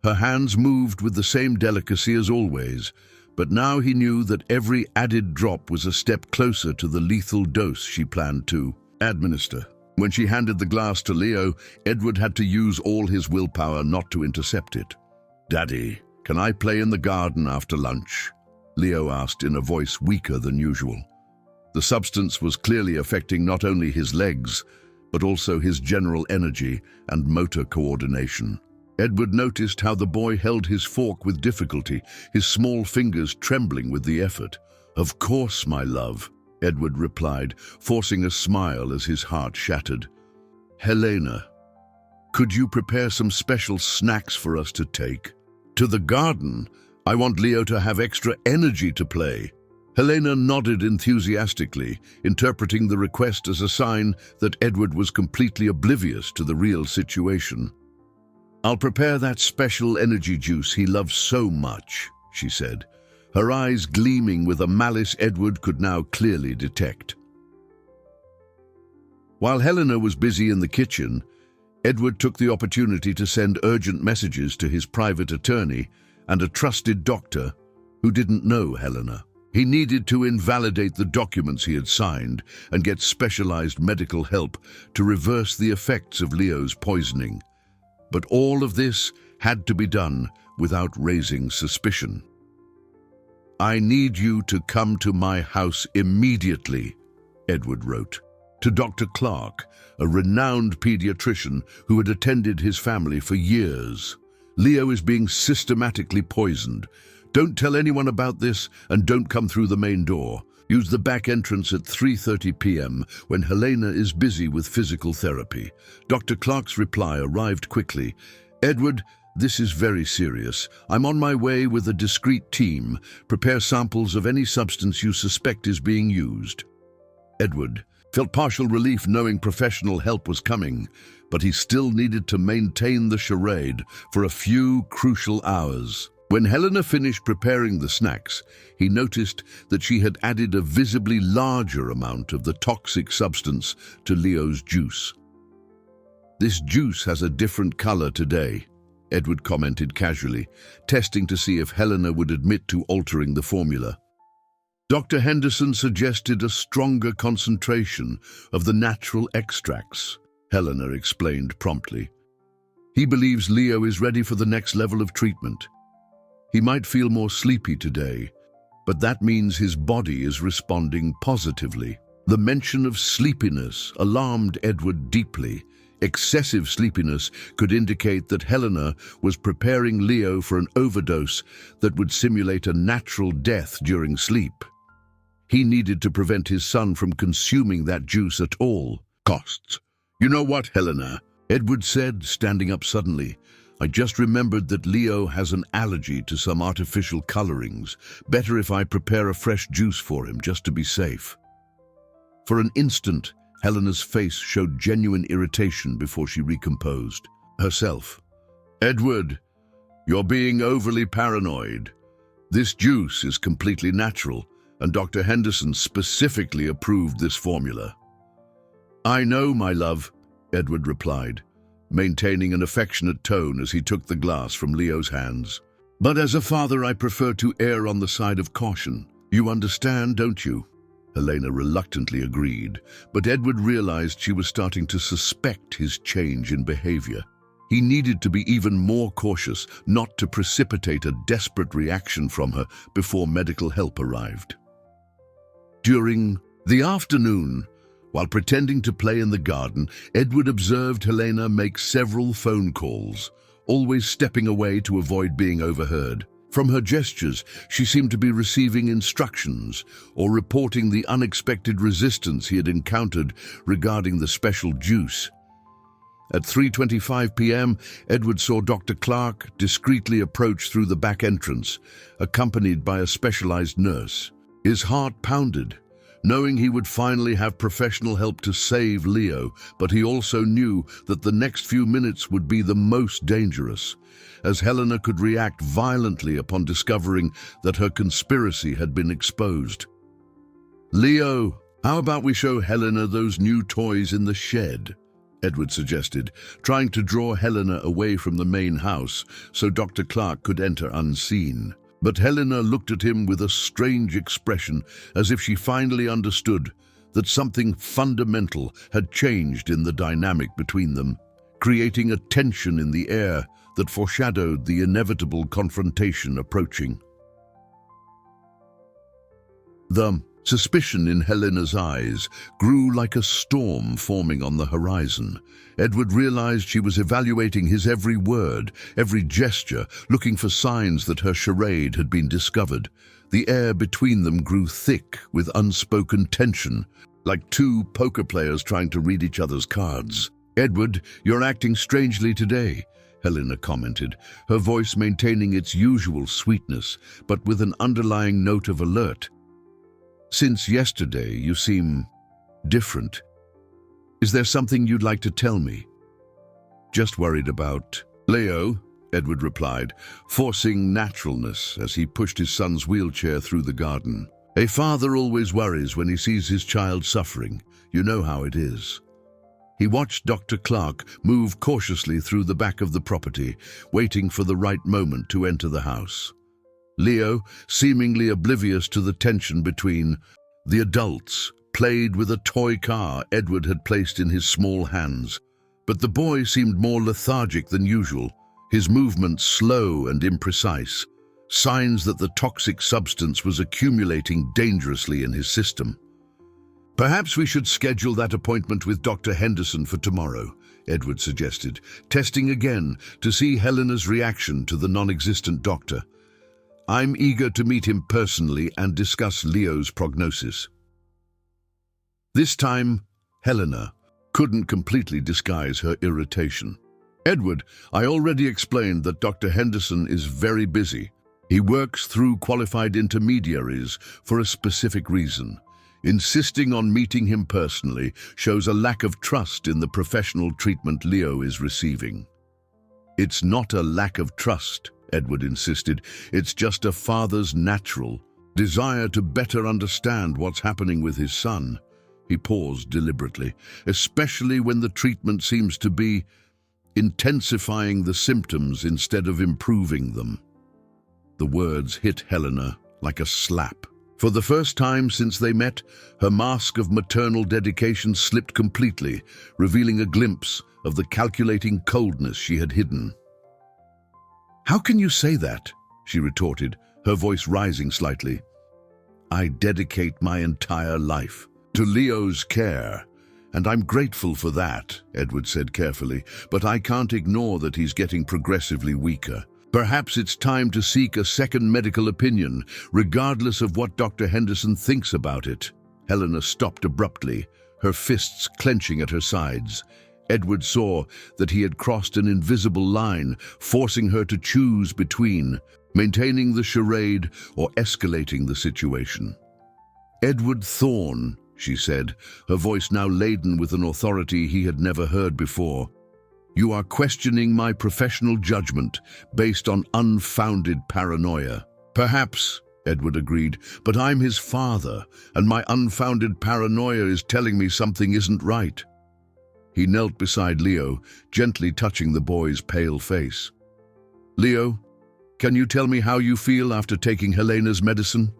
A: Her hands moved with the same delicacy as always, but now he knew that every added drop was a step closer to the lethal dose she planned to administer. When she handed the glass to Leo, Edward had to use all his willpower not to intercept it. "Daddy, can I play in the garden after lunch?" Leo asked in a voice weaker than usual. The substance was clearly affecting not only his legs, but also his general energy and motor coordination. Edward noticed how the boy held his fork with difficulty, his small fingers trembling with the effort. "Of course, my love," Edward replied, forcing a smile as his heart shattered. "Helena, could you prepare some special snacks for us to take to the garden? I want Leo to have extra energy to play." Helena nodded enthusiastically, interpreting the request as a sign that Edward was completely oblivious to the real situation. "I'll prepare that special energy juice he loves so much," she said, her eyes gleaming with a malice Edward could now clearly detect. While Helena was busy in the kitchen, Edward took the opportunity to send urgent messages to his private attorney and a trusted doctor who didn't know Helena. He needed to invalidate the documents he had signed and get specialized medical help to reverse the effects of Leo's poisoning. But all of this had to be done without raising suspicion. "I need you to come to my house immediately," Edward wrote. To Dr. Clark, a renowned pediatrician who had attended his family for years. "Leo is being systematically poisoned. Don't tell anyone about this and don't come through the main door. Use the back entrance at 3:30 p.m. when Helena is busy with physical therapy." Dr. Clark's reply arrived quickly. "Edward, this is very serious. I'm on my way with a discreet team. Prepare samples of any substance you suspect is being used." Edward felt partial relief knowing professional help was coming, but he still needed to maintain the charade for a few crucial hours. When Helena finished preparing the snacks, he noticed that she had added a visibly larger amount of the toxic substance to Leo's juice. "This juice has a different color today," Edward commented casually, testing to see if Helena would admit to altering the formula. Dr. Henderson suggested a stronger concentration of the natural extracts, Helena explained promptly. "He believes Leo is ready for the next level of treatment. He might feel more sleepy today, but that means his body is responding positively." The mention of sleepiness alarmed Edward deeply. Excessive sleepiness could indicate that Helena was preparing Leo for an overdose that would simulate a natural death during sleep. He needed to prevent his son from consuming that juice at all costs. "You know what, Helena?" Edward said, standing up suddenly. "I just remembered that Leo has an allergy to some artificial colorings. Better if I prepare a fresh juice for him, just to be safe." For an instant, Helena's face showed genuine irritation before she recomposed herself. "Edward, you're being overly paranoid. This juice is completely natural, and Dr. Henderson specifically approved this formula." "I know, my love," Edward replied, maintaining an affectionate tone as he took the glass from Leo's hands. "But as a father, I prefer to err on the side of caution. You understand, don't you?" Helena reluctantly agreed, but Edward realized she was starting to suspect his change in behavior. He needed to be even more cautious, not to precipitate a desperate reaction from her before medical help arrived. During the afternoon, while pretending to play in the garden, Edward observed Helena make several phone calls, always stepping away to avoid being overheard. From her gestures, she seemed to be receiving instructions or reporting the unexpected resistance he had encountered regarding the special juice. At 3:25 p.m., Edward saw Dr. Clark discreetly approach through the back entrance, accompanied by a specialized nurse. His heart pounded, knowing he would finally have professional help to save Leo, but he also knew that the next few minutes would be the most dangerous, as Helena could react violently upon discovering that her conspiracy had been exposed. "Leo, how about we show Helena those new toys in the shed?" Edward suggested, trying to draw Helena away from the main house so Dr. Clark could enter unseen. But Helena looked at him with a strange expression, as if she finally understood that something fundamental had changed in the dynamic between them, creating a tension in the air that foreshadowed the inevitable confrontation approaching. The suspicion in Helena's eyes grew like a storm forming on the horizon. Edward realized she was evaluating his every word, every gesture, looking for signs that her charade had been discovered. The air between them grew thick with unspoken tension, like two poker players trying to read each other's cards. "Edward, you're acting strangely today," Helena commented, her voice maintaining its usual sweetness, but with an underlying note of alert. "Since yesterday, you seem different. Is there something you'd like to tell me?" "Just worried about Leo," Edward replied, forcing naturalness as he pushed his son's wheelchair through the garden. "A father always worries when he sees his child suffering. You know how it is." He watched Dr. Clark move cautiously through the back of the property, waiting for the right moment to enter the house. Leo, seemingly oblivious to the tension between the adults, played with a toy car Edward had placed in his small hands. But the boy seemed more lethargic than usual, his movements slow and imprecise, signs that the toxic substance was accumulating dangerously in his system. "Perhaps we should schedule that appointment with Dr. Henderson for tomorrow," Edward suggested, testing again to see Helena's reaction to the non-existent doctor. "I'm eager to meet him personally and discuss Leo's prognosis." This time, Helena couldn't completely disguise her irritation. "Edward, I already explained that Dr. Henderson is very busy. He works through qualified intermediaries for a specific reason. Insisting on meeting him personally shows a lack of trust in the professional treatment Leo is receiving." "It's not a lack of trust," Edward insisted. "It's just a father's natural desire to better understand what's happening with his son." He paused deliberately, "especially when the treatment seems to be intensifying the symptoms instead of improving them." The words hit Helena like a slap. For the first time since they met, her mask of maternal dedication slipped completely, revealing a glimpse of the calculating coldness she had hidden. "How can you say that?" she retorted, her voice rising slightly. "I dedicate my entire life to Leo's care, and I'm grateful for that," Edward said carefully, "but I can't ignore that he's getting progressively weaker. Perhaps it's time to seek a second medical opinion, regardless of what Dr. Henderson thinks about it." Helena stopped abruptly, her fists clenching at her sides. Edward saw that he had crossed an invisible line, forcing her to choose between maintaining the charade or escalating the situation. "Edward Thorne," she said, her voice now laden with an authority he had never heard before. "You are questioning my professional judgment based on unfounded paranoia." "Perhaps," Edward agreed, "but I'm his father, and my unfounded paranoia is telling me something isn't right." He knelt beside Leo, gently touching the boy's pale face. "Leo, can you tell me how you feel after taking Helena's medicine?"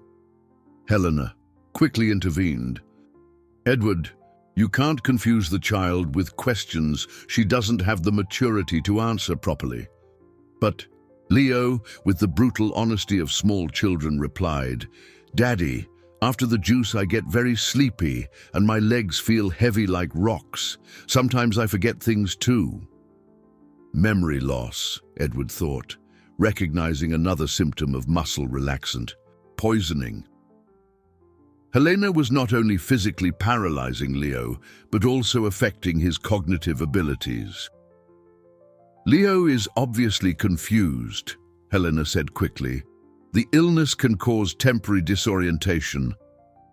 A: Helena quickly intervened. "Edward, you can't confuse the child with questions she doesn't have the maturity to answer properly." But Leo, with the brutal honesty of small children, replied, "Daddy, after the juice I get very sleepy and my legs feel heavy like rocks. Sometimes I forget things too." Memory loss, Edward thought, recognizing another symptom of muscle relaxant, poisoning. Helena was not only physically paralyzing Leo, but also affecting his cognitive abilities. "Leo is obviously confused," Helena said quickly. "The illness can cause temporary disorientation.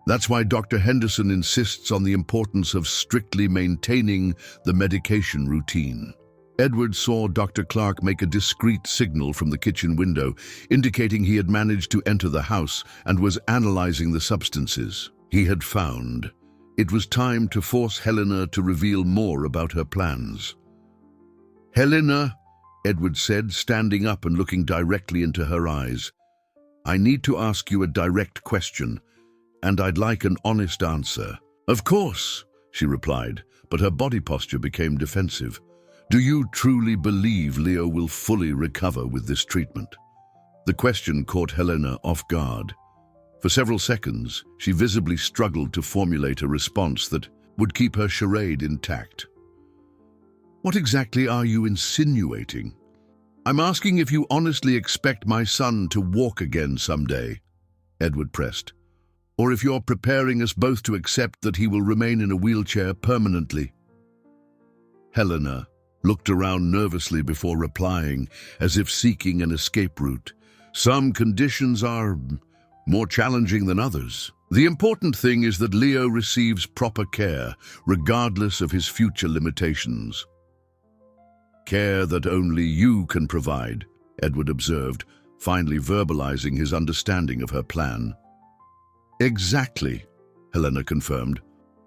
A: That's why Dr. Henderson insists on the importance of strictly maintaining the medication routine." Edward saw Dr. Clark make a discreet signal from the kitchen window, indicating he had managed to enter the house and was analyzing the substances he had found. It was time to force Helena to reveal more about her plans. "Helena," Edward said, standing up and looking directly into her eyes, "I need to ask you a direct question, and I'd like an honest answer." "Of course," she replied, but her body posture became defensive. "Do you truly believe Leo will fully recover with this treatment?" The question caught Helena off guard. For several seconds, she visibly struggled to formulate a response that would keep her charade intact. "What exactly are you insinuating?" "I'm asking if you honestly expect my son to walk again someday," Edward pressed, "or if you're preparing us both to accept that he will remain in a wheelchair permanently." Helena looked around nervously before replying, as if seeking an escape route. "Some conditions are more challenging than others. The important thing is that Leo receives proper care, regardless of his future limitations." "Care that only you can provide," Edward observed, finally verbalizing his understanding of her plan. "Exactly," Helena confirmed,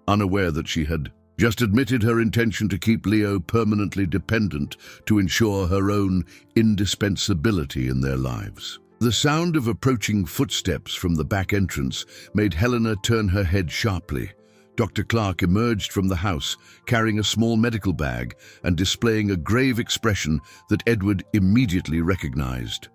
A: unaware that she had just admitted her intention to keep Leo permanently dependent to ensure her own indispensability in their lives. The sound of approaching footsteps from the back entrance made Helena turn her head sharply. Dr. Clark emerged from the house, carrying a small medical bag and displaying a grave expression that Edward immediately recognized.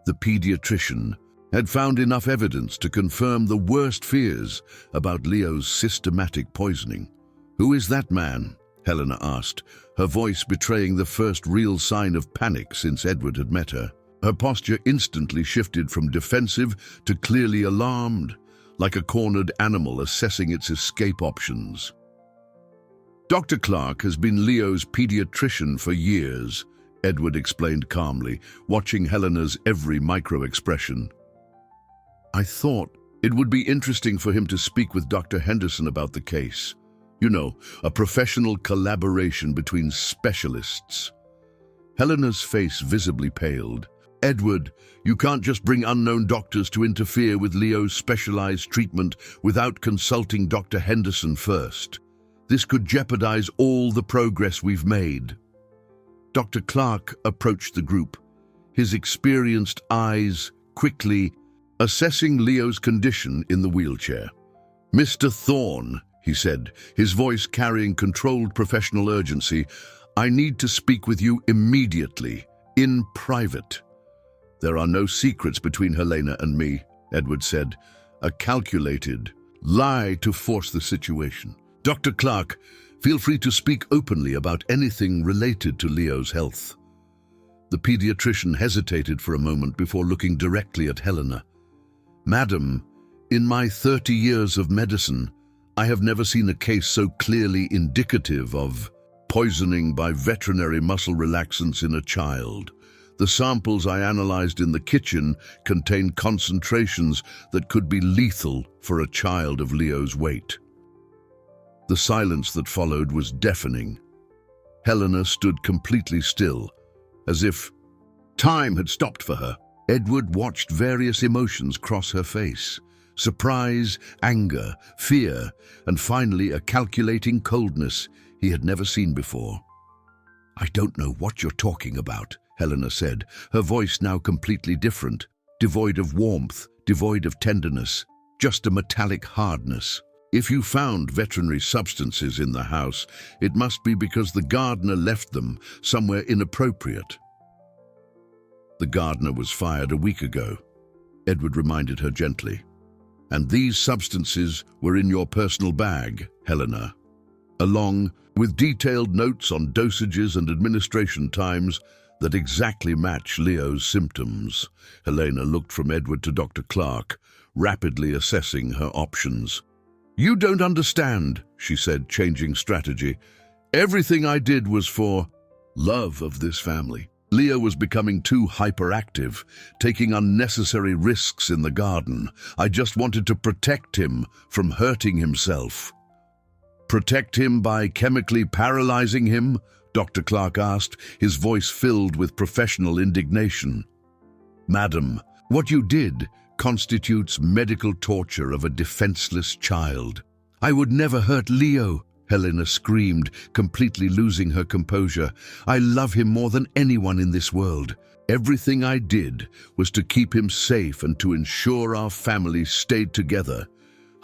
A: The pediatrician had found enough evidence to confirm the worst fears about Leo's systematic poisoning. "Who is that man?" Helena asked, her voice betraying the first real sign of panic since Edward had met her. Her posture instantly shifted from defensive to clearly alarmed, like a cornered animal assessing its escape options. "Dr. Clark has been Leo's pediatrician for years," Edward explained calmly, watching Helena's every micro-expression. "I thought it would be interesting for him to speak with Dr. Henderson about the case. You know, a professional collaboration between specialists." Helena's face visibly paled. "Edward, you can't just bring unknown doctors to interfere with Leo's specialized treatment without consulting Dr. Henderson first. This could jeopardize all the progress we've made." Dr. Clark approached the group, his experienced eyes quickly assessing Leo's condition in the wheelchair. "Mr. Thorne," he said, his voice carrying controlled professional urgency, "I need to speak with you immediately, in private." "There are no secrets between Helena and me," Edward said, a calculated lie to force the situation. "Dr. Clark, feel free to speak openly about anything related to Leo's health." The pediatrician hesitated for a moment before looking directly at Helena. "Madam, in my 30 years of medicine, I have never seen a case so clearly indicative of poisoning by veterinary muscle relaxants in a child. The samples I analyzed in the kitchen contain concentrations that could be lethal for a child of Leo's weight." The silence that followed was deafening. Helena stood completely still, as if time had stopped for her. Edward watched various emotions cross her face: surprise, anger, fear, and finally a calculating coldness he had never seen before. "I don't know what you're talking about," Helena said, her voice now completely different, devoid of warmth, devoid of tenderness, just a metallic hardness. "If you found veterinary substances in the house, it must be because the gardener left them somewhere inappropriate." "The gardener was fired a week ago," Edward reminded her gently. "And these substances were in your personal bag, Helena, along with detailed notes on dosages and administration times that exactly match Leo's symptoms." Helena looked from Edward to Dr. Clark, rapidly assessing her options. "You don't understand," she said, changing strategy. "Everything I did was for love of this family. Leo was becoming too hyperactive, taking unnecessary risks in the garden. I just wanted to protect him from hurting himself." "Protect him by chemically paralyzing him?" Dr. Clark asked, his voice filled with professional indignation. "Madam, what you did constitutes medical torture of a defenseless child." "I would never hurt Leo," Helena screamed, completely losing her composure. "I love him more than anyone in this world. Everything I did was to keep him safe and to ensure our family stayed together."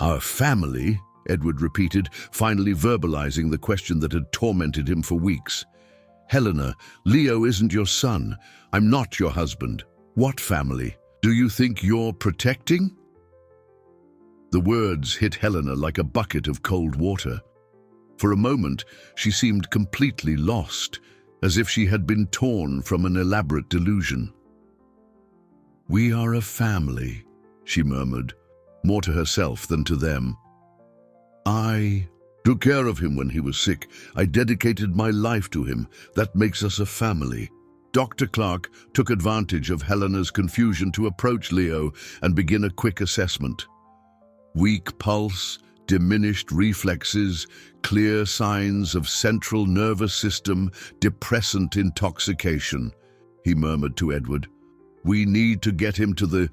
A: "Our family?" Edward repeated, finally verbalizing the question that had tormented him for weeks. "Helena, Leo isn't your son. I'm not your husband. What family do you think you're protecting?" The words hit Helena like a bucket of cold water. For a moment, she seemed completely lost, as if she had been torn from an elaborate delusion. "We are a family," she murmured, more to herself than to them. "I took care of him when he was sick. I dedicated my life to him. That makes us a family." Dr. Clark took advantage of Helena's confusion to approach Leo and begin a quick assessment. "Weak pulse, diminished reflexes, clear signs of central nervous system depressant intoxication," he murmured to Edward. "We need to get him to the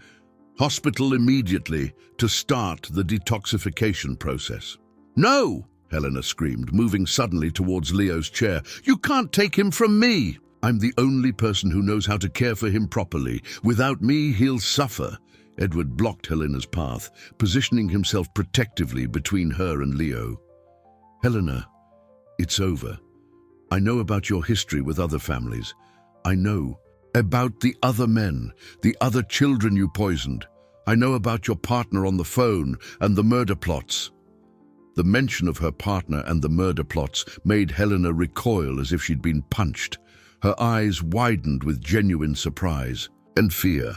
A: hospital immediately to start the detoxification process." "No!" Helena screamed, moving suddenly towards Leo's chair. "You can't take him from me!" I'm the only person who knows how to care for him properly. Without me, he'll suffer. Edward blocked Helena's path, positioning himself protectively between her and Leo. Helena, it's over. I know about your history with other families. I know about the other men, the other children you poisoned. I know about your partner on the phone and the murder plots. The mention of her partner and the murder plots made Helena recoil as if she'd been punched. Her eyes widened with genuine surprise and fear.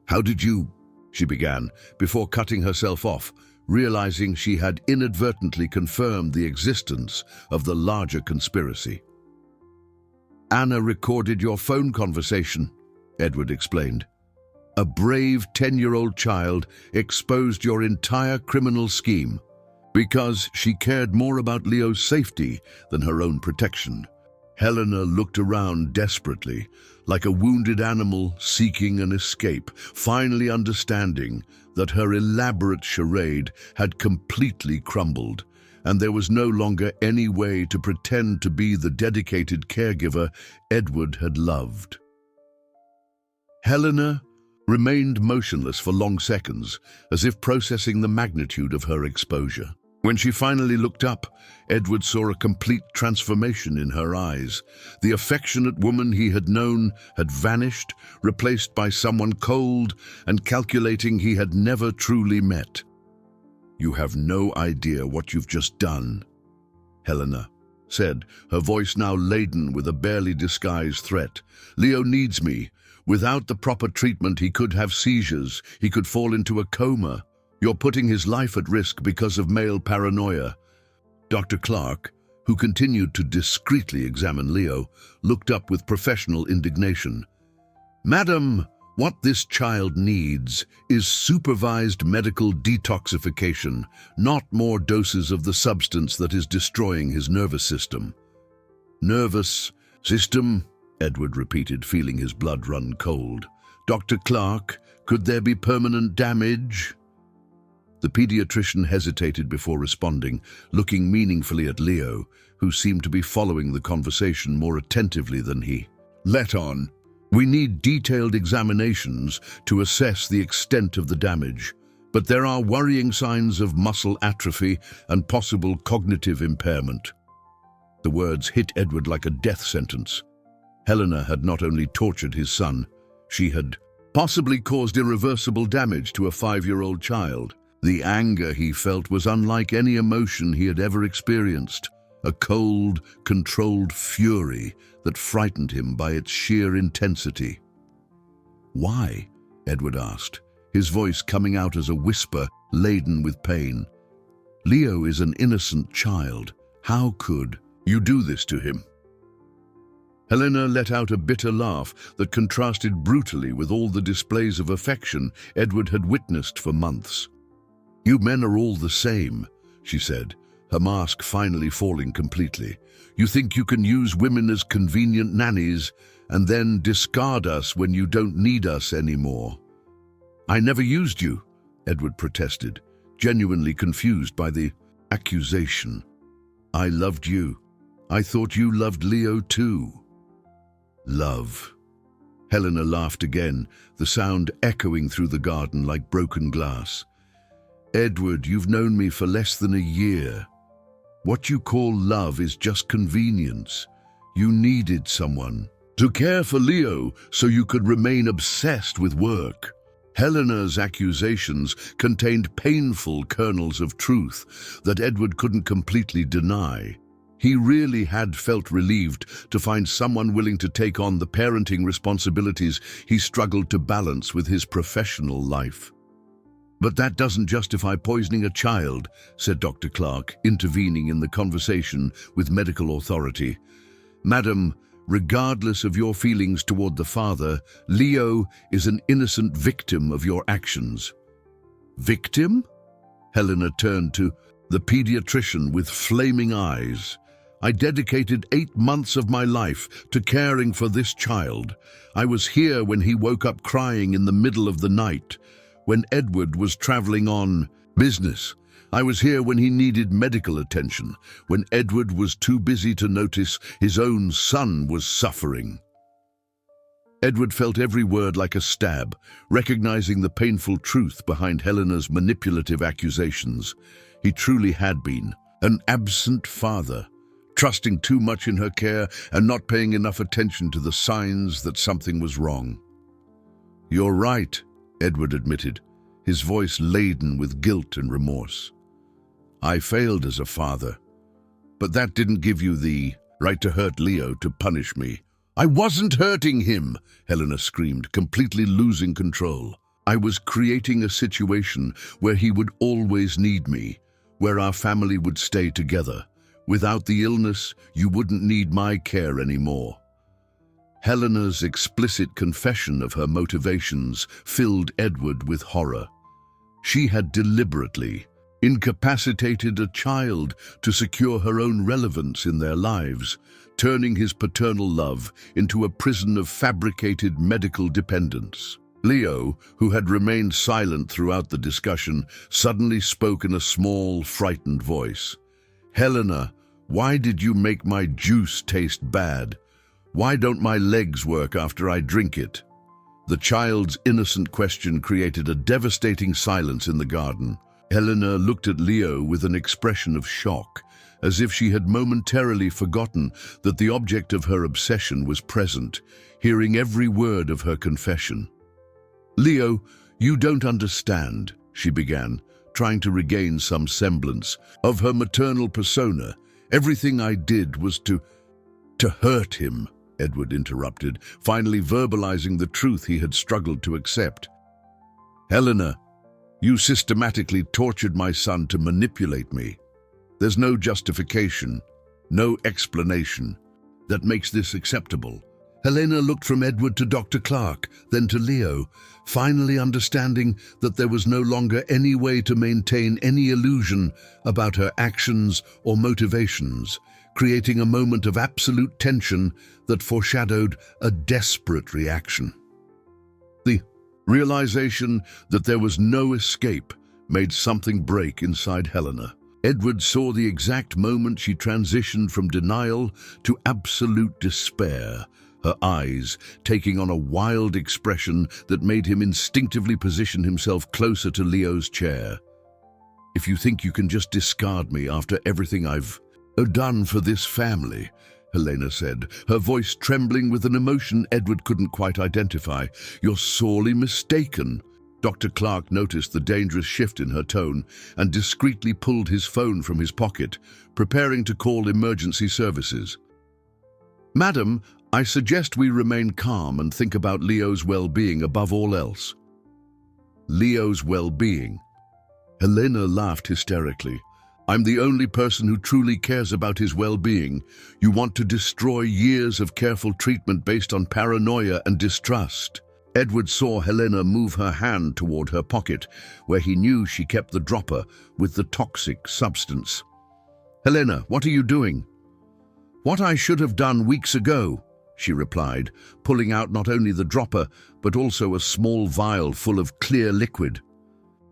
A: How did you? She began, before cutting herself off, realizing she had inadvertently confirmed the existence of the larger conspiracy. Anna recorded your phone conversation, Edward explained. A brave 10-year-old child exposed your entire criminal scheme because she cared more about Leo's safety than her own protection. Helena looked around desperately, like a wounded animal seeking an escape, finally understanding that her elaborate charade had completely crumbled, and there was no longer any way to pretend to be the dedicated caregiver Edward had loved. Helena remained motionless for long seconds, as if processing the magnitude of her exposure. When she finally looked up, Edward saw a complete transformation in her eyes. The affectionate woman he had known had vanished, replaced by someone cold and calculating he had never truly met. You have no idea what you've just done, Helena said, her voice now laden with a barely disguised threat. Leo needs me. Without the proper treatment, he could have seizures. He could fall into a coma. You're putting his life at risk because of male paranoia. Dr. Clark, who continued to discreetly examine Leo, looked up with professional indignation. Madam, what this child needs is supervised medical detoxification, not more doses of the substance that is destroying his nervous system. Nervous system? Edward repeated, feeling his blood run cold. Dr. Clark, could there be permanent damage? The pediatrician hesitated before responding, looking meaningfully at Leo, who seemed to be following the conversation more attentively than he. Let on. We need detailed examinations to assess the extent of the damage, but there are worrying signs of muscle atrophy and possible cognitive impairment. The words hit Edward like a death sentence. Helena had not only tortured his son, she had possibly caused irreversible damage to a 5-year-old child. The anger he felt was unlike any emotion he had ever experienced, a cold, controlled fury that frightened him by its sheer intensity. Why? Edward asked, his voice coming out as a whisper laden with pain. Leo is an innocent child. How could you do this to him? Helena let out a bitter laugh that contrasted brutally with all the displays of affection Edward had witnessed for months. You men are all the same, she said, her mask finally falling completely. You think you can use women as convenient nannies and then discard us when you don't need us anymore. I never used you, Edward protested, genuinely confused by the accusation. I loved you. I thought you loved Leo too. Love. Helena laughed again, the sound echoing through the garden like broken glass. Edward, you've known me for less than a year. What you call love is just convenience. You needed someone to care for Leo so you could remain obsessed with work. Helena's accusations contained painful kernels of truth that Edward couldn't completely deny. He really had felt relieved to find someone willing to take on the parenting responsibilities he struggled to balance with his professional life. But that doesn't justify poisoning a child, said Dr. Clark, intervening in the conversation with medical authority. Madam, regardless of your feelings toward the father, Leo is an innocent victim of your actions. Victim? Helena turned to the pediatrician with flaming eyes. I dedicated 8 months of my life to caring for this child. I was here when he woke up crying in the middle of the night, when Edward was traveling on business. I was here when he needed medical attention, when Edward was too busy to notice his own son was suffering. Edward felt every word like a stab, recognizing the painful truth behind Helena's manipulative accusations. He truly had been an absent father, trusting too much in her care and not paying enough attention to the signs that something was wrong. "You're right," Edward admitted, his voice laden with guilt and remorse. "I failed as a father, but that didn't give you the right to hurt Leo to punish me." "I wasn't hurting him," Helena screamed, completely losing control. "I was creating a situation where he would always need me, where our family would stay together. Without the illness, you wouldn't need my care anymore." Helena's explicit confession of her motivations filled Edward with horror. She had deliberately incapacitated a child to secure her own relevance in their lives, turning his paternal love into a prison of fabricated medical dependence. Leo, who had remained silent throughout the discussion, suddenly spoke in a small, frightened voice. "Helena, why did you make my juice taste bad? Why don't my legs work after I drink it?" The child's innocent question created a devastating silence in the garden. Helena looked at Leo with an expression of shock, as if she had momentarily forgotten that the object of her obsession was present, hearing every word of her confession. "Leo, you don't understand," she began, trying to regain some semblance of her maternal persona. "Everything I did was to hurt him," Edward interrupted, finally verbalizing the truth he had struggled to accept. "Helena, you systematically tortured my son to manipulate me. There's no justification, no explanation that makes this acceptable." Helena looked from Edward to Dr. Clark, then to Leo, finally understanding that there was no longer any way to maintain any illusion about her actions or motivations, creating a moment of absolute tension that foreshadowed a desperate reaction. The realization that there was no escape made something break inside Helena. Edward saw the exact moment she transitioned from denial to absolute despair, her eyes taking on a wild expression that made him instinctively position himself closer to Leo's chair. "If you think you can just discard me after everything I've done for this family," Helena said, her voice trembling with an emotion Edward couldn't quite identify, "you're sorely mistaken." Dr. Clark noticed the dangerous shift in her tone and discreetly pulled his phone from his pocket, preparing to call emergency services. "Madam, I suggest we remain calm and think about Leo's well-being above all else." "Leo's well-being?" Helena laughed hysterically. "I'm the only person who truly cares about his well-being. You want to destroy years of careful treatment based on paranoia and distrust." Edward saw Helena move her hand toward her pocket, where he knew she kept the dropper with the toxic substance. "Helena, what are you doing?" "What I should have done weeks ago," she replied, pulling out not only the dropper, but also a small vial full of clear liquid.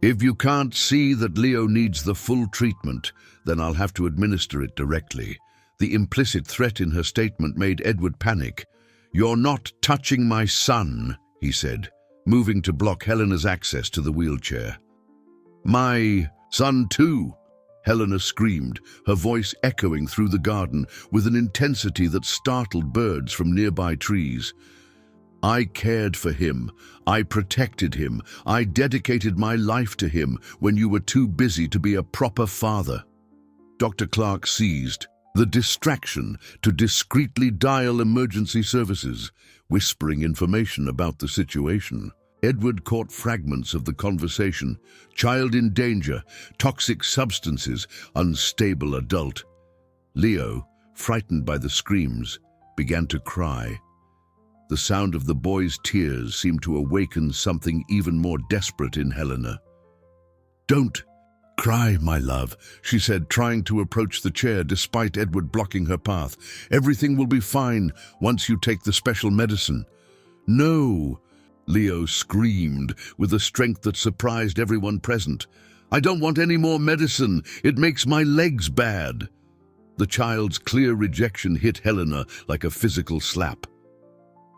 A: "If you can't see that Leo needs the full treatment, then I'll have to administer it directly." The implicit threat in her statement made Edward panic. "You're not touching my son," he said, moving to block Helena's access to the wheelchair. "My son too," Helena screamed, her voice echoing through the garden with an intensity that startled birds from nearby trees. "I cared for him, I protected him, I dedicated my life to him when you were too busy to be a proper father." Dr. Clark seized the distraction to discreetly dial emergency services, whispering information about the situation. Edward caught fragments of the conversation: child in danger, toxic substances, unstable adult. Leo, frightened by the screams, began to cry. The sound of the boy's tears seemed to awaken something even more desperate in Helena. "Don't cry, my love," she said, trying to approach the chair despite Edward blocking her path. "Everything will be fine once you take the special medicine." "No," Leo screamed with a strength that surprised everyone present. "I don't want any more medicine. It makes my legs bad." The child's clear rejection hit Helena like a physical slap.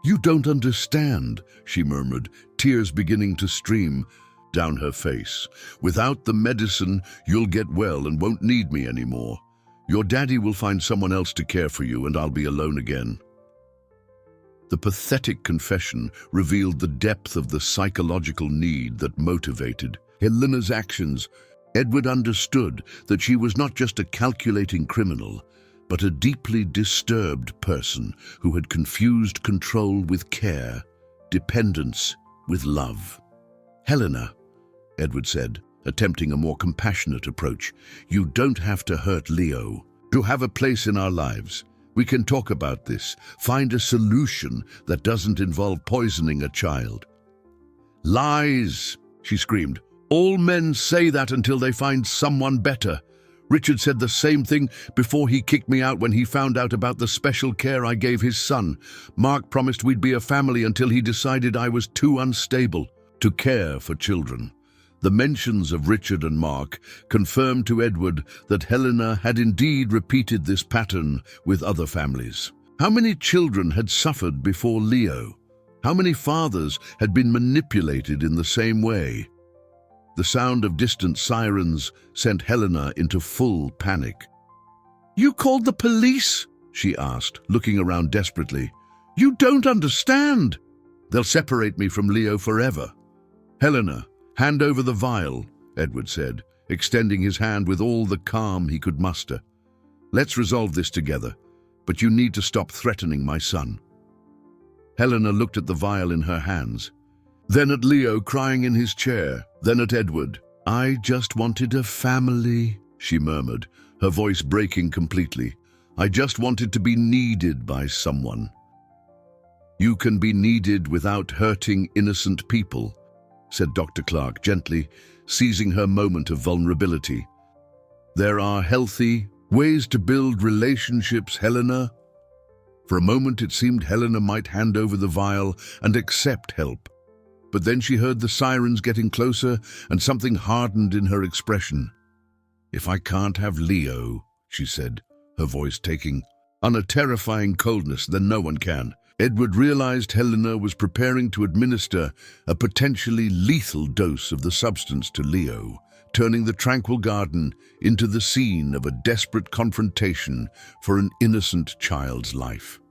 A: "You don't understand," she murmured, tears beginning to stream down her face. "Without the medicine, you'll get well and won't need me anymore. Your daddy will find someone else to care for you and I'll be alone again." The pathetic confession revealed the depth of the psychological need that motivated Helena's actions. Edward understood that she was not just a calculating criminal, but a deeply disturbed person who had confused control with care, dependence with love. "Helena," Edward said, attempting a more compassionate approach, "you don't have to hurt Leo to have a place in our lives. We can talk about this, find a solution that doesn't involve poisoning a child." "Lies," she screamed. "All men say that until they find someone better. Richard said the same thing before he kicked me out when he found out about the special care I gave his son. Mark promised we'd be a family until he decided I was too unstable to care for children." The mentions of Richard and Mark confirmed to Edward that Helena had indeed repeated this pattern with other families. How many children had suffered before Leo? How many fathers had been manipulated in the same way? The sound of distant sirens sent Helena into full panic. "You called the police?" she asked, looking around desperately. "You don't understand. They'll separate me from Leo forever." "Helena, hand over the vial," Edward said, extending his hand with all the calm he could muster. "Let's resolve this together, but you need to stop threatening my son." Helena looked at the vial in her hands, then at Leo crying in his chair, then at Edward. "I just wanted a family," she murmured, her voice breaking completely. "I just wanted to be needed by someone." "You can be needed without hurting innocent people," said Dr. Clark gently, seizing her moment of vulnerability. "There are healthy ways to build relationships, Helena." For a moment it seemed Helena might hand over the vial and accept help. But then she heard the sirens getting closer and something hardened in her expression. "If I can't have Leo," she said, her voice taking on a terrifying coldness, "then no one can." Edward realized Helena was preparing to administer a potentially lethal dose of the substance to Leo, turning the tranquil garden into the scene of a desperate confrontation for an innocent child's life.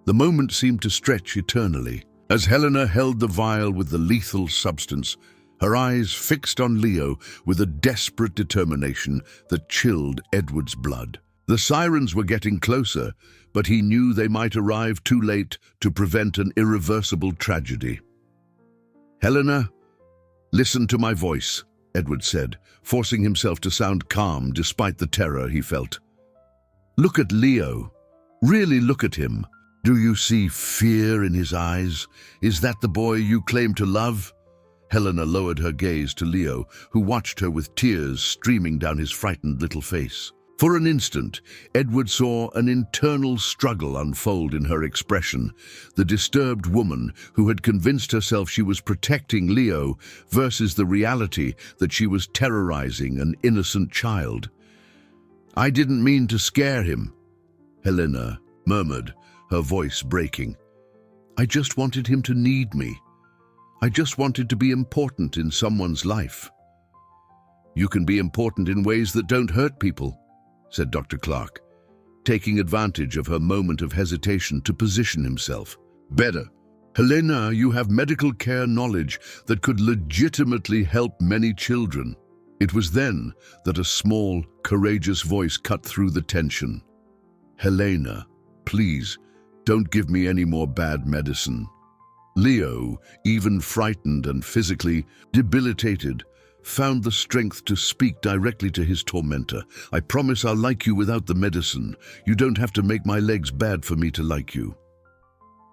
A: The moment seemed to stretch eternally. As Helena held the vial with the lethal substance, her eyes fixed on Leo with a desperate determination that chilled Edward's blood. The sirens were getting closer, but he knew they might arrive too late to prevent an irreversible tragedy. "Helena, listen to my voice," Edward said, forcing himself to sound calm despite the terror he felt. "Look at Leo. Really look at him. Do you see fear in his eyes? Is that the boy you claim to love?" Helena lowered her gaze to Leo, who watched her with tears streaming down his frightened little face. For an instant, Edward saw an internal struggle unfold in her expression, the disturbed woman who had convinced herself she was protecting Leo versus the reality that she was terrorizing an innocent child. "I didn't mean to scare him," Helena murmured, her voice breaking. "I just wanted him to need me. I just wanted to be important in someone's life." "You can be important in ways that don't hurt people," said Dr. Clark, taking advantage of her moment of hesitation to position himself. "Better. Helena, you have medical care knowledge that could legitimately help many children." It was then that a small, courageous voice cut through the tension. "Helena, please, don't give me any more bad medicine." Leo, even frightened and physically debilitated, found the strength to speak directly to his tormentor. "I promise I'll like you without the medicine. You don't have to make my legs bad for me to like you."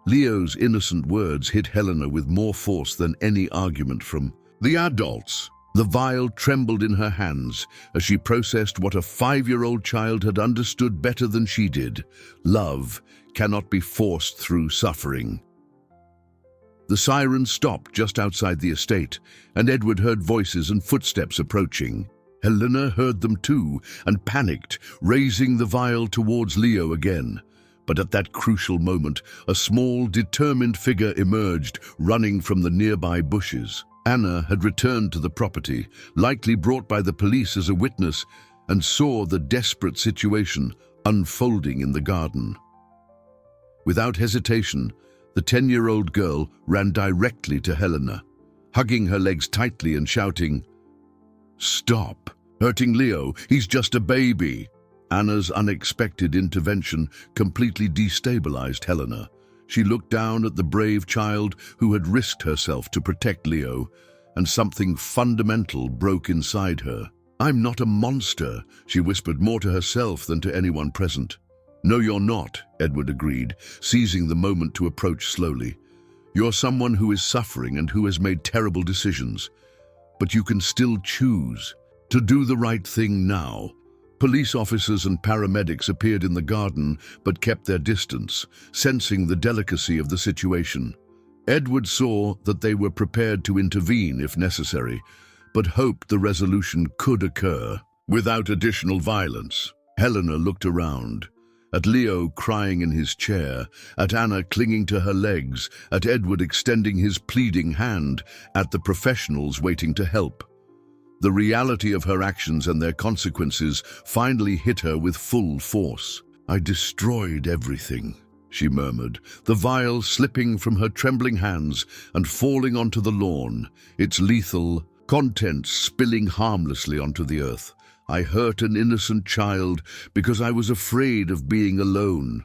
A: Leo's innocent words hit Helena with more force than any argument from the adults. The vial trembled in her hands as she processed what a 5-year-old child had understood better than she did. Love cannot be forced through suffering. The sirens stopped just outside the estate, and Edward heard voices and footsteps approaching. Helena heard them too and panicked, raising the vial towards Leo again. But at that crucial moment, a small, determined figure emerged, running from the nearby bushes. Anna had returned to the property, likely brought by the police as a witness, and saw the desperate situation unfolding in the garden. Without hesitation, the 10-year-old girl ran directly to Helena, hugging her legs tightly and shouting, "Stop! Hurting Leo, he's just a baby!" Anna's unexpected intervention completely destabilized Helena. She looked down at the brave child who had risked herself to protect Leo, and something fundamental broke inside her. "I'm not a monster," she whispered more to herself than to anyone present. "No, you're not," Edward agreed, seizing the moment to approach slowly. "You're someone who is suffering and who has made terrible decisions. But you can still choose to do the right thing now." Police officers and paramedics appeared in the garden but kept their distance, sensing the delicacy of the situation. Edward saw that they were prepared to intervene if necessary, but hoped the resolution could occur without additional violence. Helena looked around, at Leo crying in his chair, at Anna clinging to her legs, at Edward extending his pleading hand, at the professionals waiting to help. The reality of her actions and their consequences finally hit her with full force. "I destroyed everything," she murmured, the vial slipping from her trembling hands and falling onto the lawn, its lethal contents spilling harmlessly onto the earth. "I hurt an innocent child because I was afraid of being alone."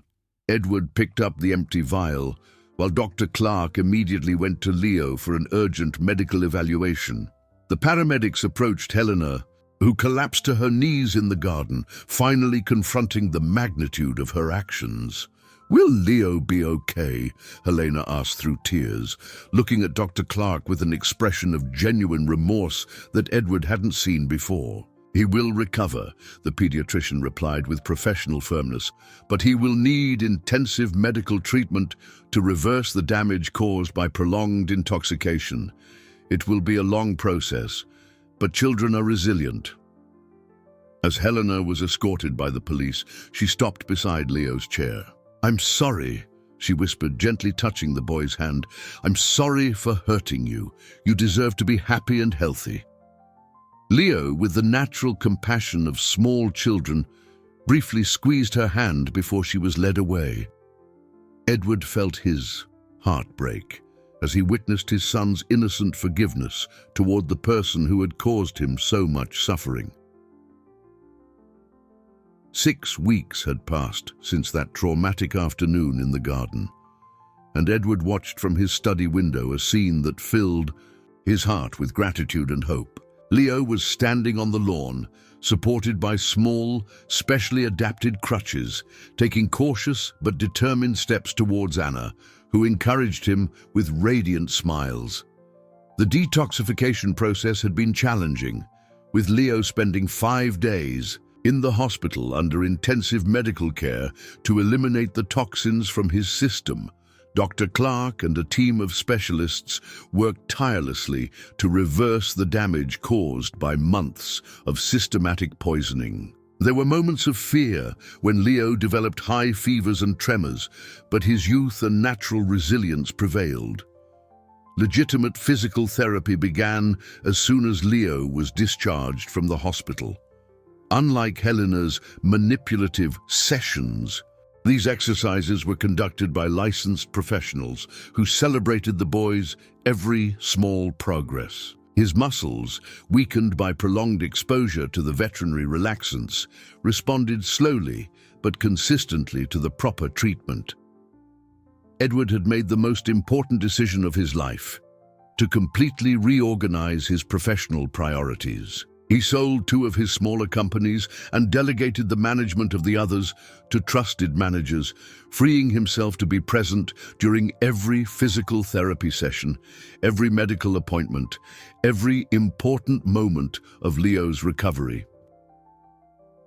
A: Edward picked up the empty vial, while Dr. Clark immediately went to Leo for an urgent medical evaluation. The paramedics approached Helena, who collapsed to her knees in the garden, finally confronting the magnitude of her actions. "Will Leo be okay?" Helena asked through tears, looking at Dr. Clark with an expression of genuine remorse that Edward hadn't seen before. "He will recover," the pediatrician replied with professional firmness, "but he will need intensive medical treatment to reverse the damage caused by prolonged intoxication. It will be a long process, but children are resilient." As Helena was escorted by the police, she stopped beside Leo's chair. "I'm sorry," she whispered, gently touching the boy's hand. "I'm sorry for hurting you. You deserve to be happy and healthy." Leo, with the natural compassion of small children, briefly squeezed her hand before she was led away. Edward felt his heart break as he witnessed his son's innocent forgiveness toward the person who had caused him so much suffering. 6 weeks had passed since that traumatic afternoon in the garden, and Edward watched from his study window a scene that filled his heart with gratitude and hope. Leo was standing on the lawn, supported by small, specially adapted crutches, taking cautious but determined steps towards Anna, who encouraged him with radiant smiles. The detoxification process had been challenging, with Leo spending 5 days in the hospital under intensive medical care to eliminate the toxins from his system. Dr. Clark and a team of specialists worked tirelessly to reverse the damage caused by months of systematic poisoning. There were moments of fear when Leo developed high fevers and tremors, but his youth and natural resilience prevailed. Legitimate physical therapy began as soon as Leo was discharged from the hospital. Unlike Helena's manipulative sessions, these exercises were conducted by licensed professionals who celebrated the boy's every small progress. His muscles, weakened by prolonged exposure to the veterinary relaxants, responded slowly but consistently to the proper treatment. Edward had made the most important decision of his life: to completely reorganize his professional priorities. He sold 2 of his smaller companies and delegated the management of the others to trusted managers, freeing himself to be present during every physical therapy session, every medical appointment, every important moment of Leo's recovery.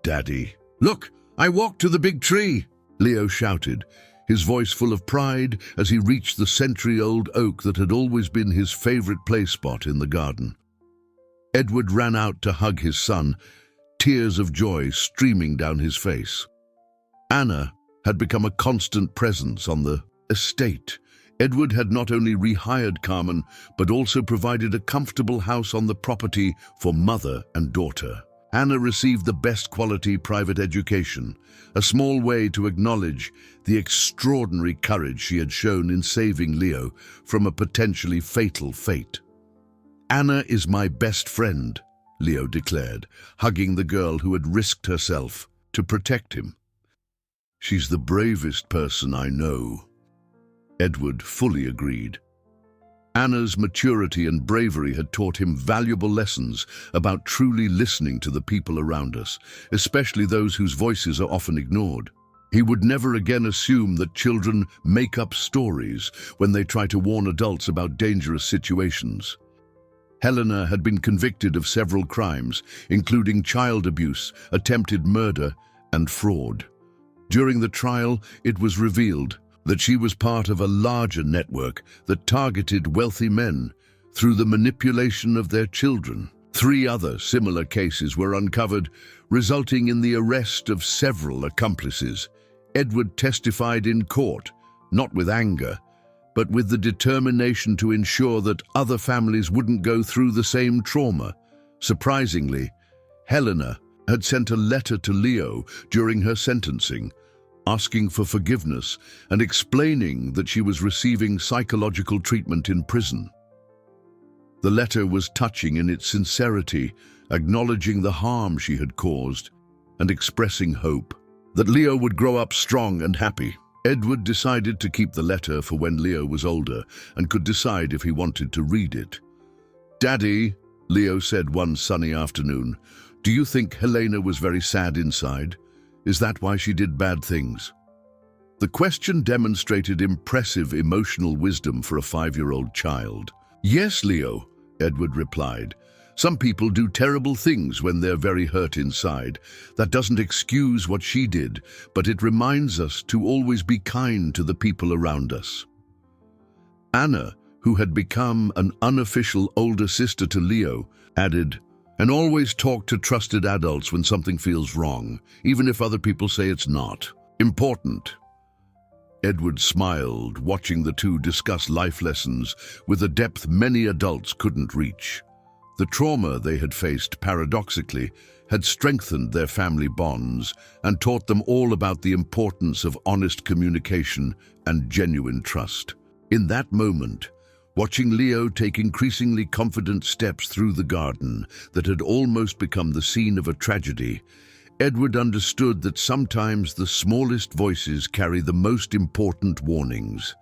A: "Daddy, look, I walked to the big tree," Leo shouted, his voice full of pride as he reached the century-old oak that had always been his favorite play spot in the garden. Edward ran out to hug his son, tears of joy streaming down his face. Anna, had become a constant presence on the estate. Edward had not only rehired Carmen, but also provided a comfortable house on the property for mother and daughter. Anna received the best quality private education, a small way to acknowledge the extraordinary courage she had shown in saving Leo from a potentially fatal fate. "Anna is my best friend," Leo declared, hugging the girl who had risked herself to protect him. "She's the bravest person I know." Edward fully agreed. Anna's maturity and bravery had taught him valuable lessons about truly listening to the people around us, especially those whose voices are often ignored. He would never again assume that children make up stories when they try to warn adults about dangerous situations. Helena had been convicted of several crimes, including child abuse, attempted murder, and fraud. During the trial, it was revealed that she was part of a larger network that targeted wealthy men through the manipulation of their children. 3 other similar cases were uncovered, resulting in the arrest of several accomplices. Edward testified in court, not with anger, but with the determination to ensure that other families wouldn't go through the same trauma. Surprisingly, Helena had sent a letter to Leo during her sentencing, asking for forgiveness and explaining that she was receiving psychological treatment in prison. The letter was touching in its sincerity, acknowledging the harm she had caused and expressing hope that Leo would grow up strong and happy. Edward decided to keep the letter for when Leo was older and could decide if he wanted to read it. "Daddy," Leo said one sunny afternoon, "do you think Helena was very sad inside? Is that why she did bad things?" The question demonstrated impressive emotional wisdom for a 5-year-old child. "Yes, Leo," Edward replied. "Some people do terrible things when they're very hurt inside. That doesn't excuse what she did, but it reminds us to always be kind to the people around us." Anna, who had become an unofficial older sister to Leo, added, "And always talk to trusted adults when something feels wrong, even if other people say it's not. Important." Edward smiled, watching the two discuss life lessons with a depth many adults couldn't reach. The trauma they had faced, paradoxically, had strengthened their family bonds and taught them all about the importance of honest communication and genuine trust. In that moment, watching Leo take increasingly confident steps through the garden that had almost become the scene of a tragedy, Edward understood that sometimes the smallest voices carry the most important warnings.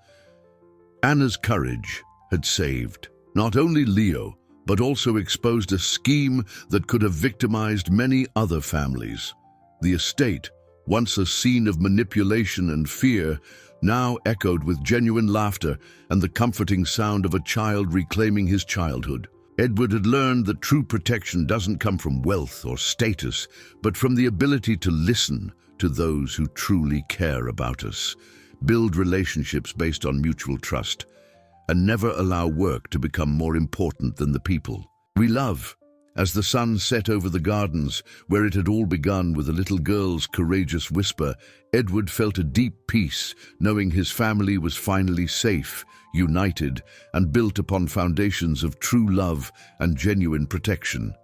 A: Anna's courage had saved not only Leo, but also exposed a scheme that could have victimized many other families. The estate, once a scene of manipulation and fear, now echoed with genuine laughter and the comforting sound of a child reclaiming his childhood. Edward had learned that true protection doesn't come from wealth or status, but from the ability to listen to those who truly care about us, build relationships based on mutual trust, and never allow work to become more important than the people we love. As the sun set over the gardens, where it had all begun with a little girl's courageous whisper, Edward felt a deep peace, knowing his family was finally safe, united, and built upon foundations of true love and genuine protection.